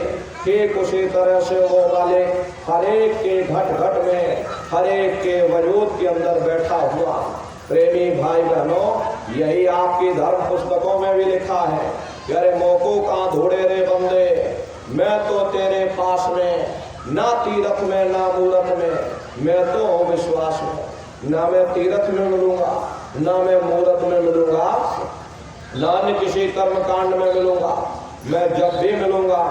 ठीक उसी तरह से वो वाले हरेक के घट घट में, हरेक के वजूद के अंदर बैठा हुआ। प्रेमी भाई बहनों, यही आपकी धर्म पुस्तकों में भी लिखा है कि अरे मोको कहाँ ढूंढे रे बंदे, मैं तो तेरे पास में, ना तीरथ में ना मूरत में, मैं तो हूँ विश्वास में। ना मैं तीरथ में मिलूंगा, ना मैं मूरत में मिलूंगा, ना अन्य किसी कर्म कांड में मिलूंगा। मैं जब भी मिलूंगा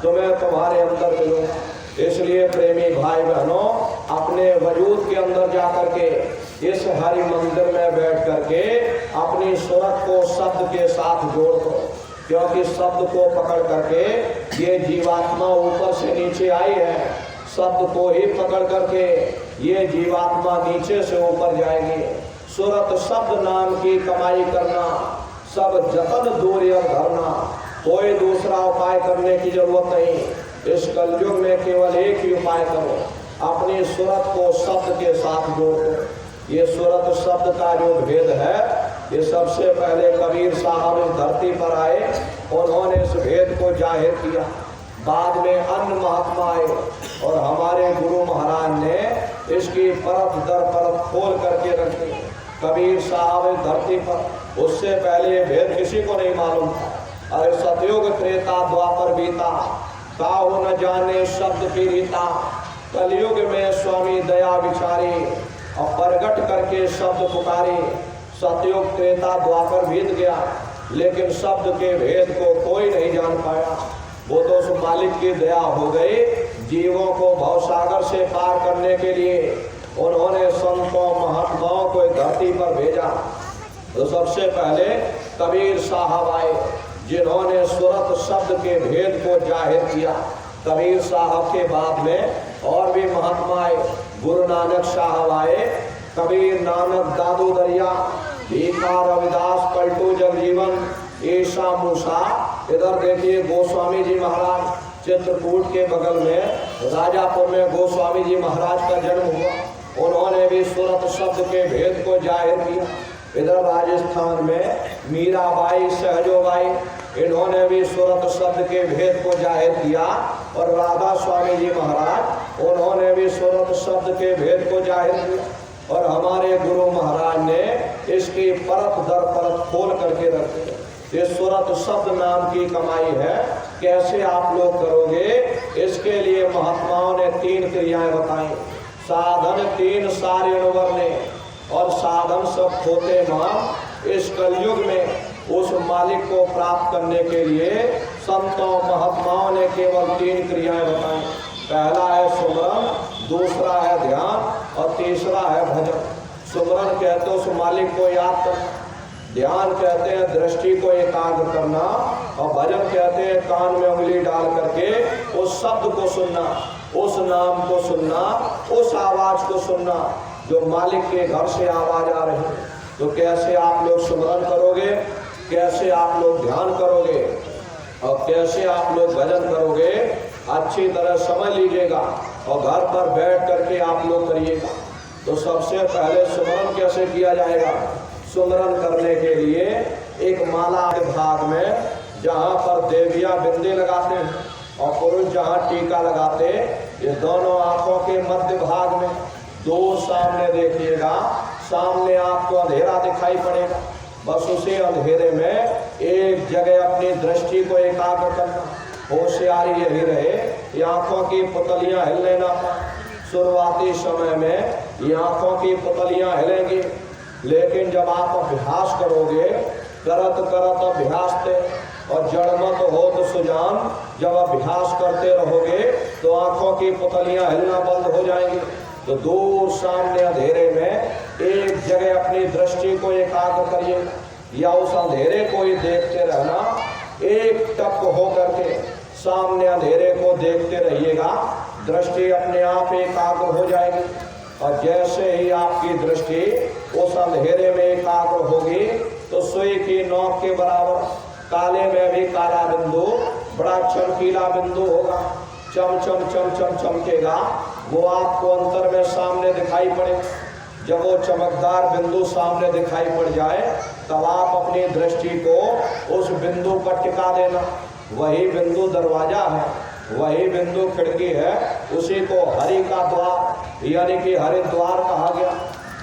तो मैं तुम्हारे अंदर मिलूंगा। इसलिए प्रेमी भाई बहनों, अपने वजूद के अंदर जाकर के इस हरि मंदिर में बैठ करके अपनी सूरत को शब्द के साथ जोड़ दो, क्योंकि शब्द को पकड़ करके ये जीवात्मा ऊपर से नीचे आई है, शब्द को ही पकड़ करके ये जीवात्मा नीचे से ऊपर जाएगी। सूरत शब्द नाम की कमाई करना, सब जतन दूर धरना, कोई दूसरा उपाय करने की जरूरत नहीं। इस कलयुग में केवल एक ही उपाय करो, अपनी सूरत को शब्द के साथ जोड़ो। ये सूरत शब्द का जो भेद है, ये सबसे पहले कबीर साहब इस धरती पर आए, उन्होंने इस भेद को जाहिर किया। बाद में अन्य महात्मा आए और हमारे गुरु महाराज ने इसकी परत दर परत खोल करके रखी। कबीर साहब इस धरती पर, उससे पहले ये भेद किसी को नहीं मालूम था। अरे सतयुग त्रेता द्वापर बीता, काहू न जाने शब्द की रीता, कलयुग में स्वामी दया विचारी, और प्रगट करके शब्द पुकारी। सतयुग त्रेता द्वापर बीत गया, लेकिन शब्द के भेद को कोई नहीं जान पाया। वो तो उस मालिक की दया हो गई, जीवों को भवसागर से पार करने के लिए उन्होंने संतों महात्माओं को धरती पर भेजा। तो सबसे पहले कबीर साहब आए, जिन्होंने सूरत शब्द के भेद को जाहिर किया। कबीर साहब के बाद में और भी महात्मा आए, गुरु नानक साहब आए, कबीर नानक दादू दरिया, भीखा रविदास, पलटू जगजीवन, ईसा मूसा। इधर देखिए गोस्वामी जी महाराज, चित्रकूट के बगल में राजापुर में गोस्वामी जी महाराज का जन्म हुआ, उन्होंने भी सूरत शब्द के भेद को जाहिर किया। इधर राजस्थान में मीराबाई, सहजोबाई, इन्होंने भी सूरत शब्द के भेद को जाहिर किया। और राधा स्वामी जी महाराज, उन्होंने भी सूरत शब्द के भेद को जाहिर किया। और हमारे गुरु महाराज ने इसकी परत दर परत खोल करके रखी। ये सूरत शब्द नाम की कमाई है, कैसे आप लोग करोगे? इसके लिए महात्माओं ने 3 क्रियाएं बताई। साधन 3 सारे ने, और साधन सब खोते मां। इस कलयुग में उस मालिक को प्राप्त करने के लिए संतों महात्माओं ने केवल 3 क्रियाएं बताई। पहला है सुमरन, दूसरा है ध्यान, और तीसरा है भजन। सुमरन कहते हैं उस मालिक को याद करना, ध्यान कहते हैं दृष्टि को एकाग्र करना, और भजन कहते हैं कान में उंगली डाल करके उस शब्द को सुनना, उस नाम को सुनना, उस आवाज को सुनना जो मालिक के घर से आवाज आ रही है। तो कैसे आप लोग सुमरन करोगे, कैसे आप लोग ध्यान करोगे, और कैसे आप लोग भजन करोगे, अच्छी तरह समझ लीजिएगा और घर पर बैठ करके आप लोग करिएगा। तो सबसे पहले सुमरन कैसे किया जाएगा? सुमरन करने के लिए एक माला के भाग में, जहाँ पर देवियाँ बिंदी लगाते हैं और पुरुष जहाँ टीका लगाते, ये दोनों आंखों के मध्य भाग में 2 सामने देखिएगा। सामने आपको अंधेरा दिखाई पड़ेगा, बस उसी अंधेरे में एक जगह अपनी दृष्टि को एकाग्र करना। होशियारी यही रहे ये आंखों की पुतलियां हिलने ना पाए। शुरुआती समय में ये आंखों की पुतलियां हिलेंगी, लेकिन जब आप अभ्यास करोगे, करत करत अभ्यास थे और जड़मत हो तो सुजान, जब अभ्यास करते रहोगे तो आंखों की पुतलियां हिलना बंद हो जाएंगी। तो दूर सामने अंधेरे में एक जगह अपनी दृष्टि को एकाग्र करिए, या उस अंधेरे को ही देखते रहना। एक टक हो करके सामने अंधेरे को देखते रहिएगा, दृष्टि अपने आप एकाग्र हो जाएगी। और जैसे ही आपकी दृष्टि उस अंधेरे में एकाग्र होगी तो सुई की नोक के बराबर काले में भी काला बिंदु, बड़ा चमकीला बिंदु होगा, चम चम चम चम चमकेगा, वो आपको अंतर में सामने दिखाई पड़े। जब वो चमकदार बिंदु सामने दिखाई पड़ जाए तब आप अपनी दृष्टि को उस बिंदु पर टिका देना। वही बिंदु दरवाजा है, वही बिंदु खिड़की है, उसी को हरि का द्वार यानी कि हरिद्वार कहा गया।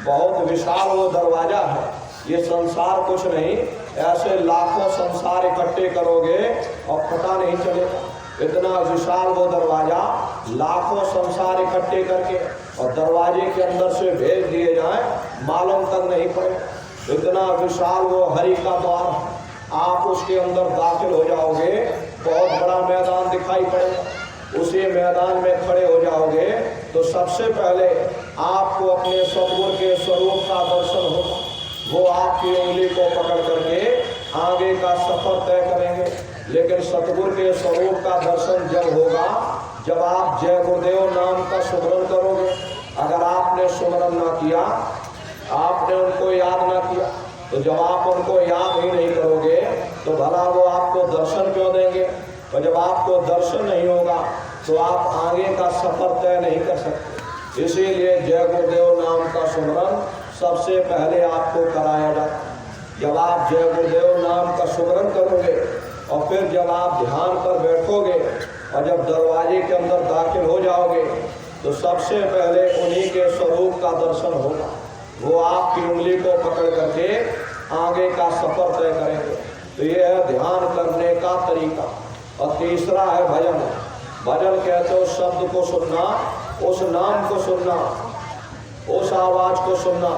बहुत विशाल वो दरवाजा है। ये संसार कुछ नहीं, ऐसे लाखों संसार इकट्ठे करोगे और पता नहीं चलेगा। इतना विशाल वो दरवाजा, लाखों संसार इकट्ठे करके और दरवाजे के अंदर से भेज दिए जाएं, मालूम तक नहीं पड़े। इतना विशाल वो हरि का द्वार, आप उसके अंदर दाखिल हो जाओगे, बहुत बड़ा मैदान दिखाई पड़ेगा। उसी मैदान में खड़े हो जाओगे तो सबसे पहले आपको अपने सतगुरु के स्वरूप का दर्शन होगा। वो आपकी उंगली को पकड़ करके आगे का सफर तय करेंगे। लेकिन सतगुरु के स्वरूप का दर्शन जब होगा जब आप जय गुरुदेव नाम का सुमरन करोगे। अगर आपने सुमरन ना किया, आपने उनको याद ना किया, तो जब आप उनको याद ही नहीं करोगे तो भला वो आपको दर्शन क्यों देंगे। और जब आपको दर्शन नहीं होगा तो आप आगे का सफर तय नहीं कर सकते। इसीलिए जय गुरुदेव नाम का सुमरन सबसे पहले आपको कराया जाता। जब आप जय गुरुदेव नाम का सुमरन करोगे और फिर जब आप ध्यान पर बैठोगे और जब दरवाजे के अंदर दाखिल हो जाओगे तो सबसे पहले उन्हीं के स्वरूप का दर्शन होगा। वो आपकी उंगली को पकड़ करके आगे का सफर तय करेंगे। तो ये है ध्यान करने का तरीका। और तीसरा है भजन। भजन कहते हो शब्द को सुनना, उस नाम को सुनना, उस आवाज को सुनना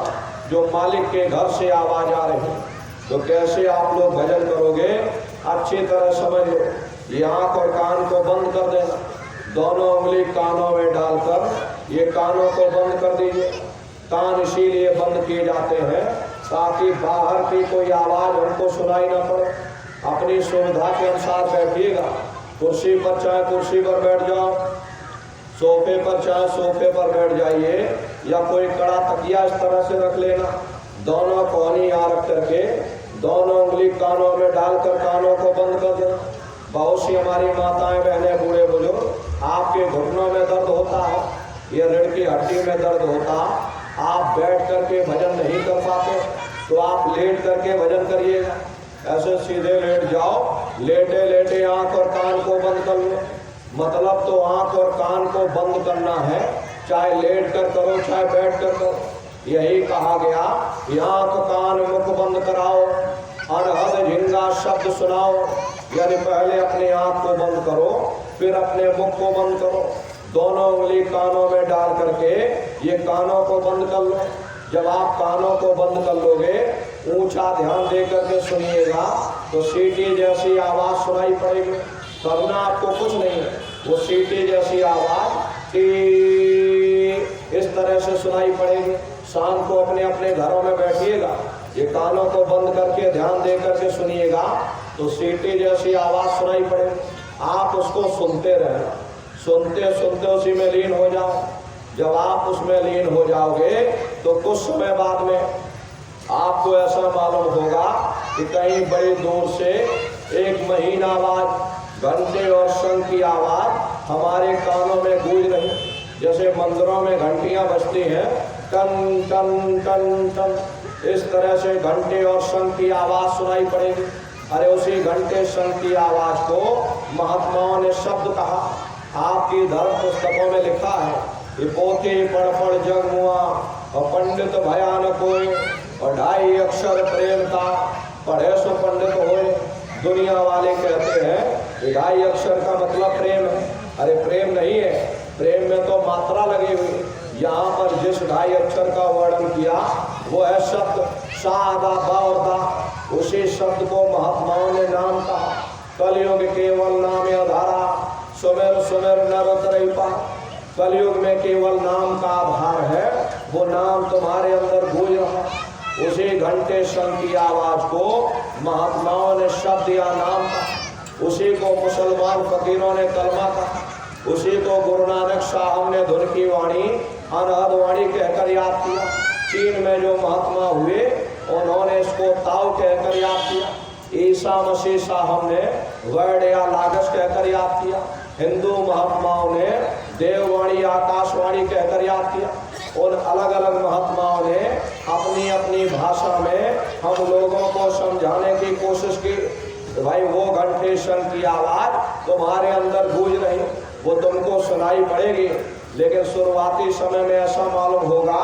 जो मालिक के घर से आवाज आ रही है। तो कैसे आप लोग भजन करोगे, अच्छी तरह समझ लो। ये आँख और कान को बंद कर देना, दोनों उंगली कानों में डालकर ये कानों को बंद कर दीजिए। कान इसीलिए बंद किए जाते हैं ताकि बाहर की कोई आवाज हमको सुनाई न पड़े। अपनी सुविधा के अनुसार बैठिएगा। कुर्सी पर चाहे कुर्सी पर बैठ जाओ, सोफे पर चाहे सोफे पर बैठ जाइए, या कोई कड़ा तकिया इस तरह से रख लेना। दोनों कोहनी यहाँ रख करके दोनों उंगली कानों में डालकर कानों को बंद कर देना। बहुत सी हमारी माताएं बहनें बूढ़े बुजुर्ग आपके घुटनों में दर्द होता है, ये रीढ़ की हड्डी में दर्द होता, आप बैठ करके भजन नहीं कर पाते तो आप लेट करके भजन करिएगा। ऐसे सीधे लेट जाओ, लेटे लेटे आंख और कान को बंद कर लो। मतलब तो आंख और कान को बंद करना है, चाहे लेट कर करो चाहे बैठ कर करो। यही कहा गया, आंख कान मुख बंद कराओ, अनहद झिंगा शब्द सुनाओ। यानी पहले अपने आंख को बंद करो, फिर अपने मुख को बंद करो। दोनों उंगली कानों में डाल करके ये कानों को बंद कर लो। जब आप कानों को बंद कर लोगे, ऊंचा ध्यान दे करके सुनिएगा तो सीटी जैसी आवाज सुनाई पड़ेगी। करना आपको कुछ नहीं है, वो सीटी जैसी आवाज इस तरह से सुनाई पड़ेगी। शाम को अपने अपने घरों में बैठिएगा, ये कानों को बंद करके ध्यान दे करके सुनिएगा तो सीटी जैसी आवाज सुनाई पड़ेगी। आप उसको सुनते रहना, सुनते सुनते उसी में लीन हो जाओ। जब आप उसमें लीन हो जाओगे तो कुछ समय बाद में आपको ऐसा मालूम होगा कि कहीं बड़ी दूर से एक महीन आवाज, घंटे और शंख की आवाज हमारे कानों में गूंज रही। जैसे मंदिरों में घंटियां बजती हैं, टन टन टन टन, इस तरह से घंटे और शंख की आवाज सुनाई पड़ेगी। अरे उसी घंटे शंख की आवाज को महात्माओं ने शब्द कहा। आपकी धर्म पुस्तकों में लिखा है कि पोते पढ़ पढ़ जग मुआ और पंडित भयान कोई, और 2.5 अक्षर प्रेम का पढ़े सो पंडित होए। दुनिया वाले कहते हैं कि 2.5 अक्षर का मतलब प्रेम है। अरे प्रेम नहीं है, प्रेम में तो मात्रा लगी हुई। यहाँ पर जिस ढाई अक्षर का वर्णन किया वो है शब्द सादा बावरदा। उसी शब्द को महात्माओं ने नाम कहा। कलयुग केवल नाम आधारा, सुमेर सुमेर नर त्रैपा। कलयुग में केवल नाम का आधार है, वो नाम तुम्हारे अंदर गूंज रहा। उसी घंटे शंख की आवाज को महात्माओं ने शब्द या नाम कहा। उसी को मुसलमान फकीरों ने कलमा कहा। उसी को गुरु नानक साहब ने धुन की वाणी अनहद वाणी कहकर याद किया। चीन में जो महात्मा हुए उन्होंने इसको ताओ कहकर याद किया। ईसा मसीह साहब ने वर्ड या लागस कहकर याद किया। हिंदू महात्माओं ने देववाणी आकाशवाणी कहकर याद किया। उन अलग अलग महात्माओं ने अपनी अपनी भाषा में हम लोगों को समझाने की कोशिश की। भाई वो घंटे शंख की आवाज तुम्हारे अंदर गूंज रही, वो तुमको सुनाई पड़ेगी। लेकिन शुरुआती समय में ऐसा मालूम होगा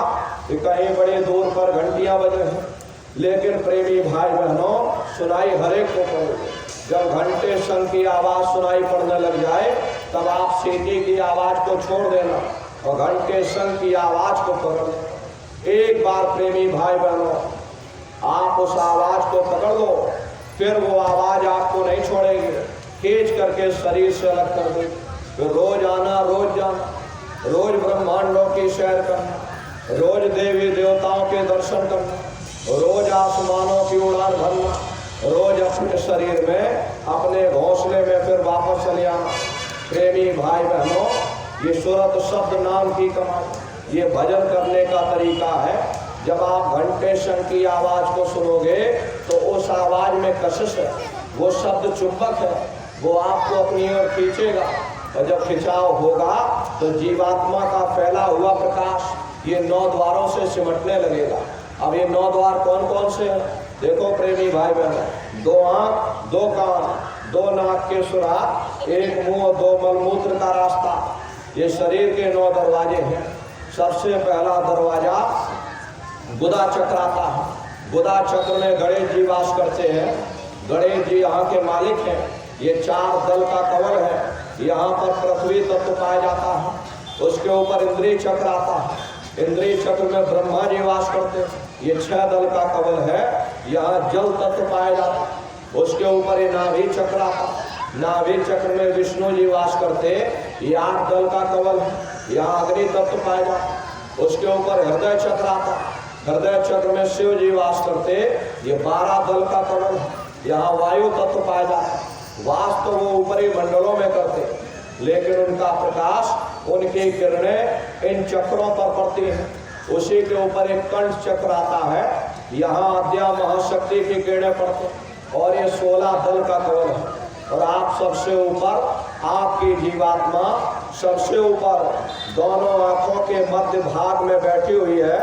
कि कहीं बड़े दूर पर घंटियां बज रही, लेकिन प्रेमी भाई बहनों सुनाई हरेक को पड़ेगी। जब घंटे शंख की आवाज सुनाई पड़ने लग जाए तब आप सीटी की आवाज को छोड़ देना और घंटे शंख की आवाज को पकड़ लेना। एक बार प्रेमी भाई बहनों आप उस आवाज को पकड़ लो, फिर वो आवाज आपको नहीं छोड़ेगी, खींच करके शरीर से अलग कर देगी। फिर रोज आना, रोज जाना, रोज ब्रह्मांडों की सैर करना, रोज देवी देवताओं के दर्शन करना, रोज आसमानों की उड़ान भरना, रोज अपने शरीर में अपने घोंसले में फिर वापस चले आना। प्रेमी भाई बहनों ये सूरत शब्द नाम की कमाई, ये भजन करने का तरीका है। जब आप घंटे शंख की आवाज को सुनोगे तो उस आवाज में कशिश है, वो शब्द चुंबक है, वो आपको अपनी ओर खींचेगा। और जब खिंचाव होगा तो जीवात्मा का फैला हुआ प्रकाश ये 9 द्वारों से सिमटने लगेगा। अब ये 9 द्वार कौन कौन से हैं? देखो प्रेमी भाई बहनों, 2 आंख, 2 कान, 2 नाक के सुराख, 1 मुंह, 2 मलमूत्र का रास्ता, ये शरीर के 9 दरवाजे हैं। सबसे पहला दरवाजा गुदा चक्र आता है। गुदा चक्र में गणेश जी वास करते हैं। गणेश जी यहाँ के मालिक हैं। ये 4 दल का कवल है। यहाँ पर पृथ्वी तत्व पाया जाता है। उसके ऊपर इंद्रिय चक्र आता है। इंद्रिय चक्र में ब्रह्मा जी वास करते हैं। ये 6 दल का कवल है। यहाँ जल तत्व पाया जाता है। उसके ऊपर ये नाभि चक्र आता है। नाभि चक्र में विष्णु जी वास करते। ये 8 दल का कवल है। यहाँ अग्नि तत्व पाया जाता है। उसके ऊपर हृदय चक्र आता है। हृदय चक्र में शिव जी वास करते। ये 12 दल का कवल है। यहाँ वायु तत्व पाया जाता है। वास तो वो ऊपरी मंडलों में करते, लेकिन उनका प्रकाश, उनकी किरणें इन चक्रों पर पड़ती हैं। उसी के ऊपर एक कंठ चक्र आता है। यहाँ अद्या महाशक्ति की किरणें पड़ती और ये 16 दल का कवल है। और आप सबसे ऊपर, आपकी जीवात्मा सबसे ऊपर दोनों आंखों के मध्य भाग में बैठी हुई है,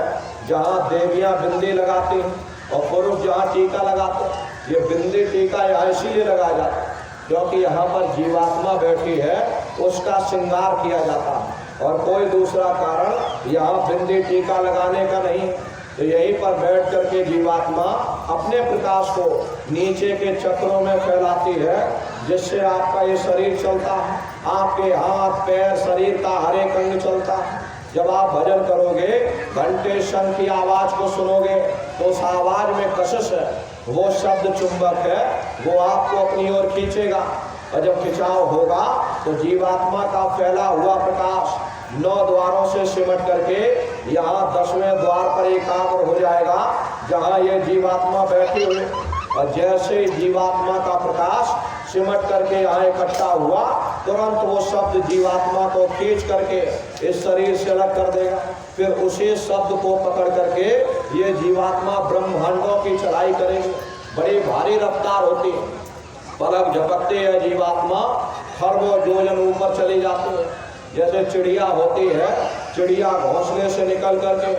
जहाँ देवियाँ बिंदी लगाती हैं और पुरुष जहाँ टीका लगाते हैं। ये बिंदी टीका यहाँ इसीलिए लगाया जाता है क्योंकि यहाँ पर जीवात्मा बैठी है, उसका श्रृंगार किया जाता है और कोई दूसरा कारण यहाँ बिंदी टीका लगाने का नहीं। तो यहीं पर बैठ करके जीवात्मा अपने प्रकाश को नीचे के चक्रों में फैलाती है, जिससे आपका ये शरीर चलता है। आपके हाथ पैर शरीर का हर एक अंग चलता है। जब आप भजन करोगे, घंटे शंख की आवाज को सुनोगे तो उस आवाज में कशिश है, वो शब्द चुंबक है, वो आपको अपनी ओर खींचेगा। और जब खिंचाव होगा तो जीवात्मा का फैला हुआ प्रकाश 9 द्वारों से सिमट करके यहाँ 10वें द्वार पर एकाग्र हो जाएगा, जहाँ ये जीवात्मा बैठी हुई। और जैसे ही जीवात्मा का प्रकाश सिमट करके यहाँ इकट्ठा हुआ, तुरंत वो शब्द जीवात्मा को खींच करके इस शरीर से अलग कर देगा। फिर उसी शब्द को पकड़ करके ये जीवात्मा ब्रह्मांडों की चढ़ाई करेगी। बड़ी भारी रफ्तार होती है, पलक झपकते है जीवात्मा, खरबों योजन ऊपर चली जाती है। जैसे चिड़िया होती है, चिड़िया घोंसले से निकल करके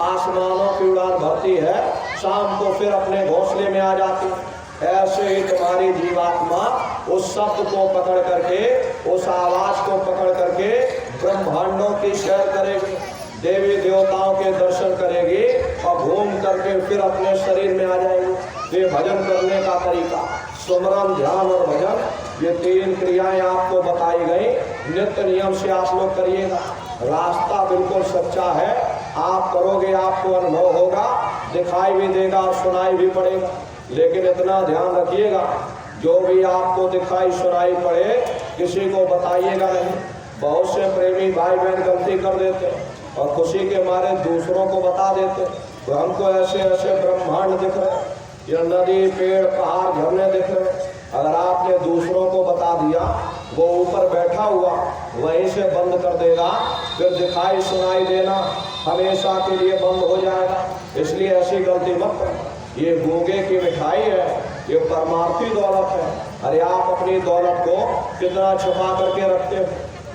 आसमानों की उड़ान भरती है, शाम को फिर अपने घोंसले में आ जाती है। ऐसे ही तुम्हारी जीवात्मा उस शब्द को पकड़ करके, उस आवाज को पकड़ करके ब्रह्मांडों की सैर करेगी, देवी देवताओं के दर्शन करेगी और घूम करके फिर अपने शरीर में आ जाएगी। ये भजन करने का तरीका। सुमरन, ध्यान और भजन, ये 3 क्रियाएं आपको बताई गई। नित्य नियम से आप लोग करिएगा। रास्ता बिल्कुल सच्चा है, आप करोगे आपको अनुभव होगा, दिखाई भी देगा और सुनाई भी पड़ेगा। लेकिन इतना ध्यान रखिएगा, जो भी आपको दिखाई सुनाई पड़े किसी को बताइएगा नहीं। बहुत से प्रेमी भाई बहन गलती कर देते और खुशी के मारे दूसरों को बता देते। तो हमको ऐसे ऐसे ब्रह्मांड दिख रहे, ये नदी, पेड़, पहाड़, झरने दिख रहे। अगर आपने दूसरों को बता दिया, वो ऊपर बैठा हुआ वहीं से बंद कर देगा, फिर दिखाई सुनाई देना हमेशा के लिए बंद हो जाएगा। इसलिए ऐसी गलती मत करें। ये गूंगे की मिठाई है, ये परमार्थी दौलत है। अरे आप अपनी दौलत को कितना छुपा करके रखते हो,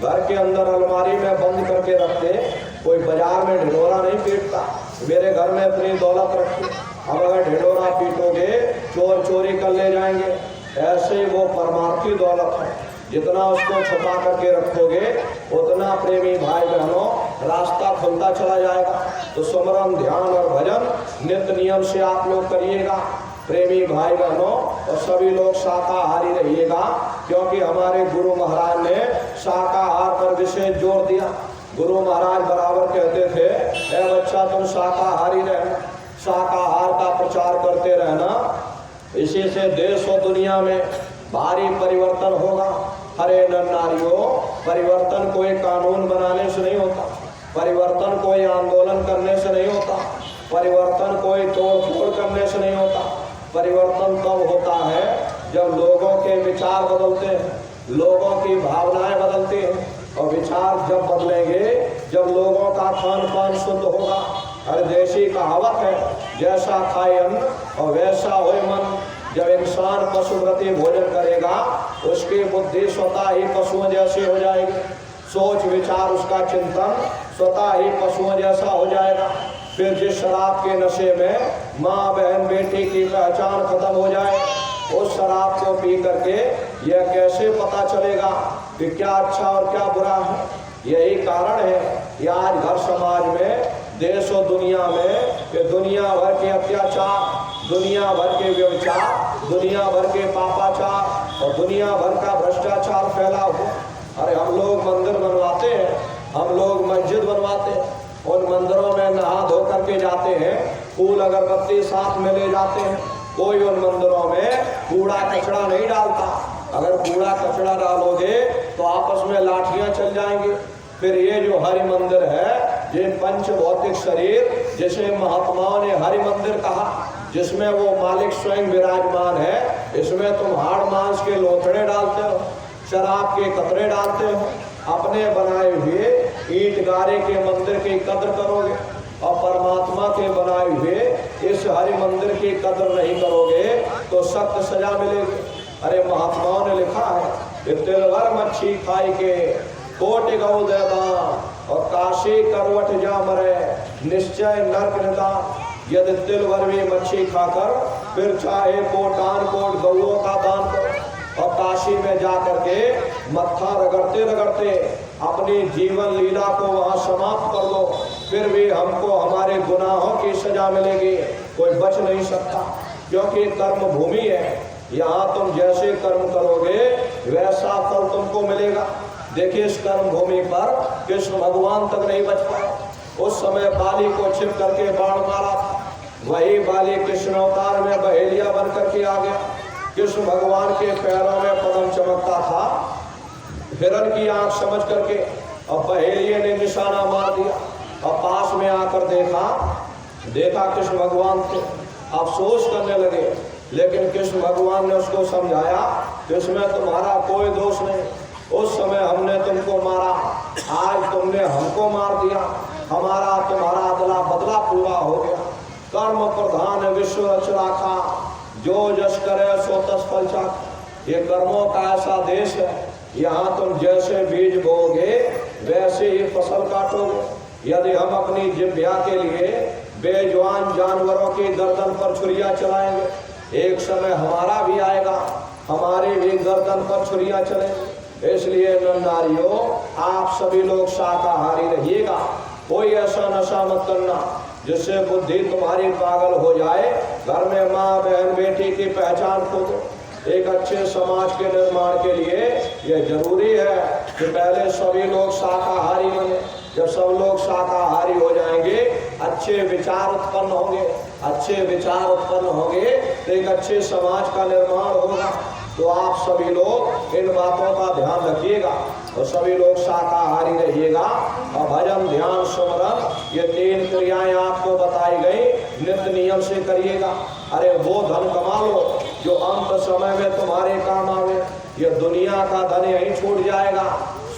घर के अंदर अलमारी में बंद करके रखते, कोई बाजार में ढिढोरा नहीं पीटता। मेरे घर में अपनी दौलत रखी, अब अगर ढिढोरा पीटोगे चोर चोरी कर ले जाएंगे। ऐसे वो परमार्थी दौलत है, जितना उसको छुपा करके रखोगे उतना प्रेमी भाई बहनों रास्ता खुलता चला जाएगा। तो सुमरन, ध्यान और भजन नित्य नियम से आप लोग करिएगा प्रेमी भाई बहनों, और सभी लोग शाकाहारी रहिएगा, क्योंकि हमारे गुरु महाराज ने शाकाहार पर विशेष जोर दिया। गुरु महाराज बराबर कहते थे, ए बच्चा तुम शाकाहारी रहना, शाकाहार का प्रचार करते रहना, इसी से देश और दुनिया में भारी परिवर्तन होगा। अरे नर नारियों, परिवर्तन कोई कानून बनाने से नहीं होता, परिवर्तन कोई आंदोलन करने से नहीं होता, परिवर्तन कोई तोड़ फोड़ करने से नहीं होता। परिवर्तन तब होता है जब लोगों के विचार बदलते हैं, लोगों की भावनाएं बदलती हैं, और विचार जब बदलेंगे जब लोगों का खान पान शुद्ध होगा। अरे देशी कहावत है, जैसा खाए अन्न और वैसा होए मन। जब इंसान पशुप्रति भोजन करेगा उसकी बुद्धि स्वतः ही पशुओं जैसी हो जाएगी, सोच विचार उसका चिंतन स्वतः ही पशुओं जैसा हो जाएगा। फिर जिस शराब के नशे में माँ बहन बेटी की पहचान खत्म हो जाए, उस शराब को पी करके यह कैसे पता चलेगा कि क्या अच्छा और क्या बुरा है। यही कारण है कि आज घर समाज में, देश और दुनिया में कि दुनिया भर के अत्याचार, दुनिया भर के व्यभिचार, दुनिया भर के पापाचार और दुनिया भर का भ्रष्टाचार फैला हुआ। अरे हम लोग मंदिर बनवाते हैं, हम लोग मस्जिद बनवाते हैं, उन मंदिरों में नहा धो करके जाते हैं, फूल अगरबत्ती साथ में ले जाते हैं। कोई उन मंदिरों में कूड़ा कचरा नहीं डालता। अगर कूड़ा कचरा डालोगे तो आपस में लाठियां चल जाएंगी। फिर ये जो हरि मंदिर है, ये पंच भौतिक शरीर जिसे महात्माओं ने हरि मंदिर कहा, जिसमें वो मालिक स्वयं विराजमान है, इसमें तुम हाड़ मांस के लोथड़े डालते हो, शराब के कतरे डालते हो, अपने बनाए हुए ईंट गारे के मंदिर की कद्र करोगे और परमात्मा के बनाए हुए इस हरि मंदिर की कद्र नहीं करोगे तो सख्त सजा मिलेगी। अरे महात्माओं ने लिखा है कि तिलवर मच्छी खाई के कोटि गौ देदा और काशी करवट जा मरे निश्चय नरक निदान। यदि तिलवर भी मच्छी खाकर फिर चाहे कोटान कोट गौओं का दान करो और काशी में जा करके मत्था रगड़ते रगड़ते अपनी जीवन लीला को वहाँ समाप्त कर दो, फिर भी हमको हमारे गुनाहों की सजा मिलेगी, कोई बच नहीं सकता। क्योंकि कर्म भूमि है, यहाँ तुम जैसे कर्म करोगे वैसा फल तुमको मिलेगा। देखिए इस कर्म भूमि पर कृष्ण भगवान तक नहीं बच पाए। उस समय बाली को छिप करके बाण मारा था, वही बाली कृष्ण अवतार में बहेलिया बन करके आ गया। कृष्ण भगवान के पैरों में पदम चमकता था, हिरण की आंख समझ करके और बहेलिये ने निशाना मार दिया और पास में आकर देखा कृष्ण भगवान थे, अफसोस करने लगे। लेकिन कृष्ण भगवान ने उसको समझाया कि इसमें तुम्हारा कोई दोष नहीं, उस समय हमने तुमको मारा, आज तुमने हमको मार दिया, हमारा तुम्हारा अदला बदला पूरा हो गया। कर्म प्रधान विश्व रच राखा, जो जस करे सो तस फल चाखा। ये कर्मों का ऐसा देश है, यहाँ तुम जैसे बीज बोओगे वैसे ही फसल काटोगे। यदि हम अपनी जिह्वा के लिए बेजुबान जानवरों की गर्दन पर छुरियां चलाएंगे, एक समय हमारा भी आएगा, हमारी भी गर्दन पर छुरियां चलेंगी। इसलिए नारियों, आप सभी लोग शाकाहारी रहिएगा। कोई ऐसा नशा मत करना जिससे बुद्धि तुम्हारी पागल हो जाए, घर में माँ बहन बेटी की पहचान खो दो। एक अच्छे समाज के निर्माण के लिए यह जरूरी है कि पहले सभी लोग शाकाहारी बने। जब सब लोग शाकाहारी हो जाएंगे, अच्छे विचार उत्पन्न होंगे, अच्छे विचार उत्पन्न होंगे तो एक अच्छे समाज का निर्माण होगा। तो आप सभी लोग इन बातों का ध्यान रखिएगा और सभी लोग शाकाहारी रहिएगा। और भजन, ध्यान, सुमरन ये 3 क्रियाएं आपको बताई गई, नित्य नियम से करिएगा। अरे वो धन कमा लो जो अंत समय में तुम्हारे काम आवे। ये दुनिया का धन यहीं छूट जाएगा,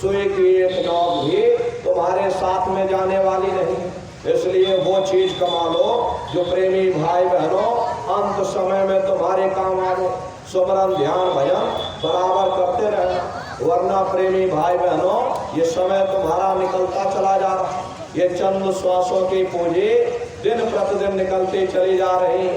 सोए की एक नौक भी तुम्हारे साथ में जाने वाली नहीं। इसलिए वो चीज कमा लो जो प्रेमी भाई बहनों अंत समय में तुम्हारे काम आवे। सुमरन, ध्यान, भजन बराबर करते रहना, वरना प्रेमी भाई बहनों ये समय तुम्हारा निकलता चला जा रहा। ये चंद श्वासों की पूंजी दिन प्रतिदिन निकलती चली जा रही।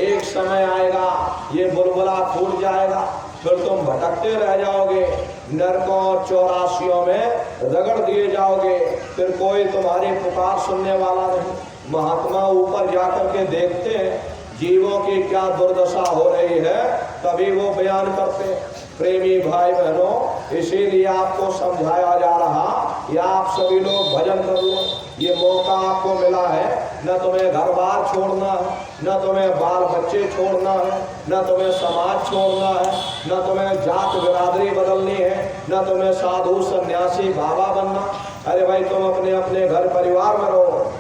एक समय आएगा ये बुलबुला फूट जाएगा, फिर तुम भटकते रह जाओगे, नरकों और 84 में रगड़ दिए जाओगे, फिर कोई तुम्हारी पुकार सुनने वाला नहीं। महात्मा ऊपर जाकर के देखते हैं जीवों की क्या दुर्दशा हो रही है, तभी वो बयान करते। प्रेमी भाई बहनों, इसीलिए आपको समझाया जा रहा कि आप सभी लोग भजन कर लो। ये मौका आपको मिला है, न तुम्हें घर बार छोड़ना है, न तुम्हें बाल बच्चे छोड़ना है, न तुम्हें समाज छोड़ना है, न तुम्हें जात बिरादरी बदलनी है, न तुम्हें साधु सन्यासी बाबा बनना। अरे भाई, तुम अपने अपने घर परिवार में रहो,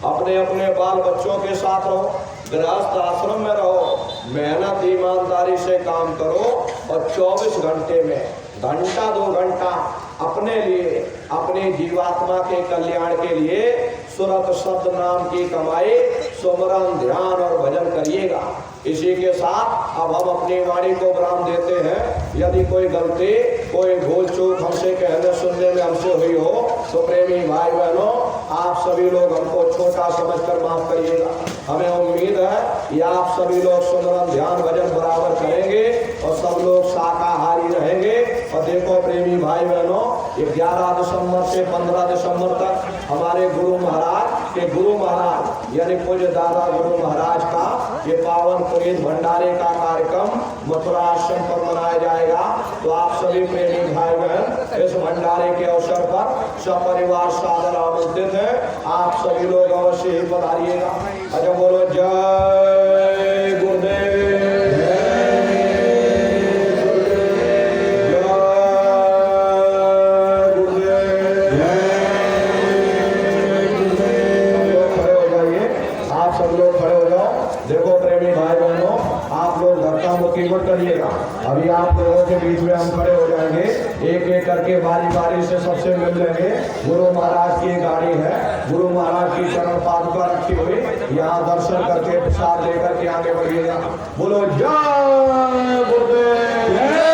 अपने अपने बाल बच्चों के साथ रहो, गृहस्थ आश्रम में रहो, मेहनत ईमानदारी से काम करो और 24 घंटे में घंटा 2 घंटा अपने लिए, अपने जीवात्मा के कल्याण के लिए सुरत शब्द नाम की कमाई, सुमरन, ध्यान और भजन करिएगा। इसी के साथ अब हम अपनी वाणी को विराम देते हैं। यदि कोई गलती, कोई भूल चूक हमसे कहने सुनने में हमसे हुई हो तो प्रेमी भाई बहनों आप सभी लोग हमको छोटा समझकर माफ करिएगा। हमें उम्मीद है कि आप सभी लोग सुमरन, ध्यान, भजन बराबर करेंगे और सब लोग शाकाहारी रहेंगे। और देखो प्रेमी भाई बहनों, ये 11 दिसंबर से 15 दिसंबर तक हमारे गुरु महाराज के गुरु महाराज यानी पूज्य दादा गुरु महाराज का ये पावन पुनीत भंडारे का कार्यक्रम मथुरा आश्रम पर मनाया जाएगा। तो आप सभी प्रेमी भाई बहन इस भंडारे के अवसर पर सपरिवार सादर आमंत्रित है। आप सभी लोग अवश्य ही पधारिएगा। अच्छा बोलो जय गुरुदेव। मत करिएगा, अभी आप लोगों के बीच में हम खड़े हो जाएंगे, एक एक करके बारी बारी से सबसे मिल लेंगे। गुरु महाराज की गाड़ी है, गुरु महाराज की चरण पादुका रखी हुई, यहाँ दर्शन करके प्रसाद लेकर के आगे बढ़िएगा। बोलो जय गुरुदेव।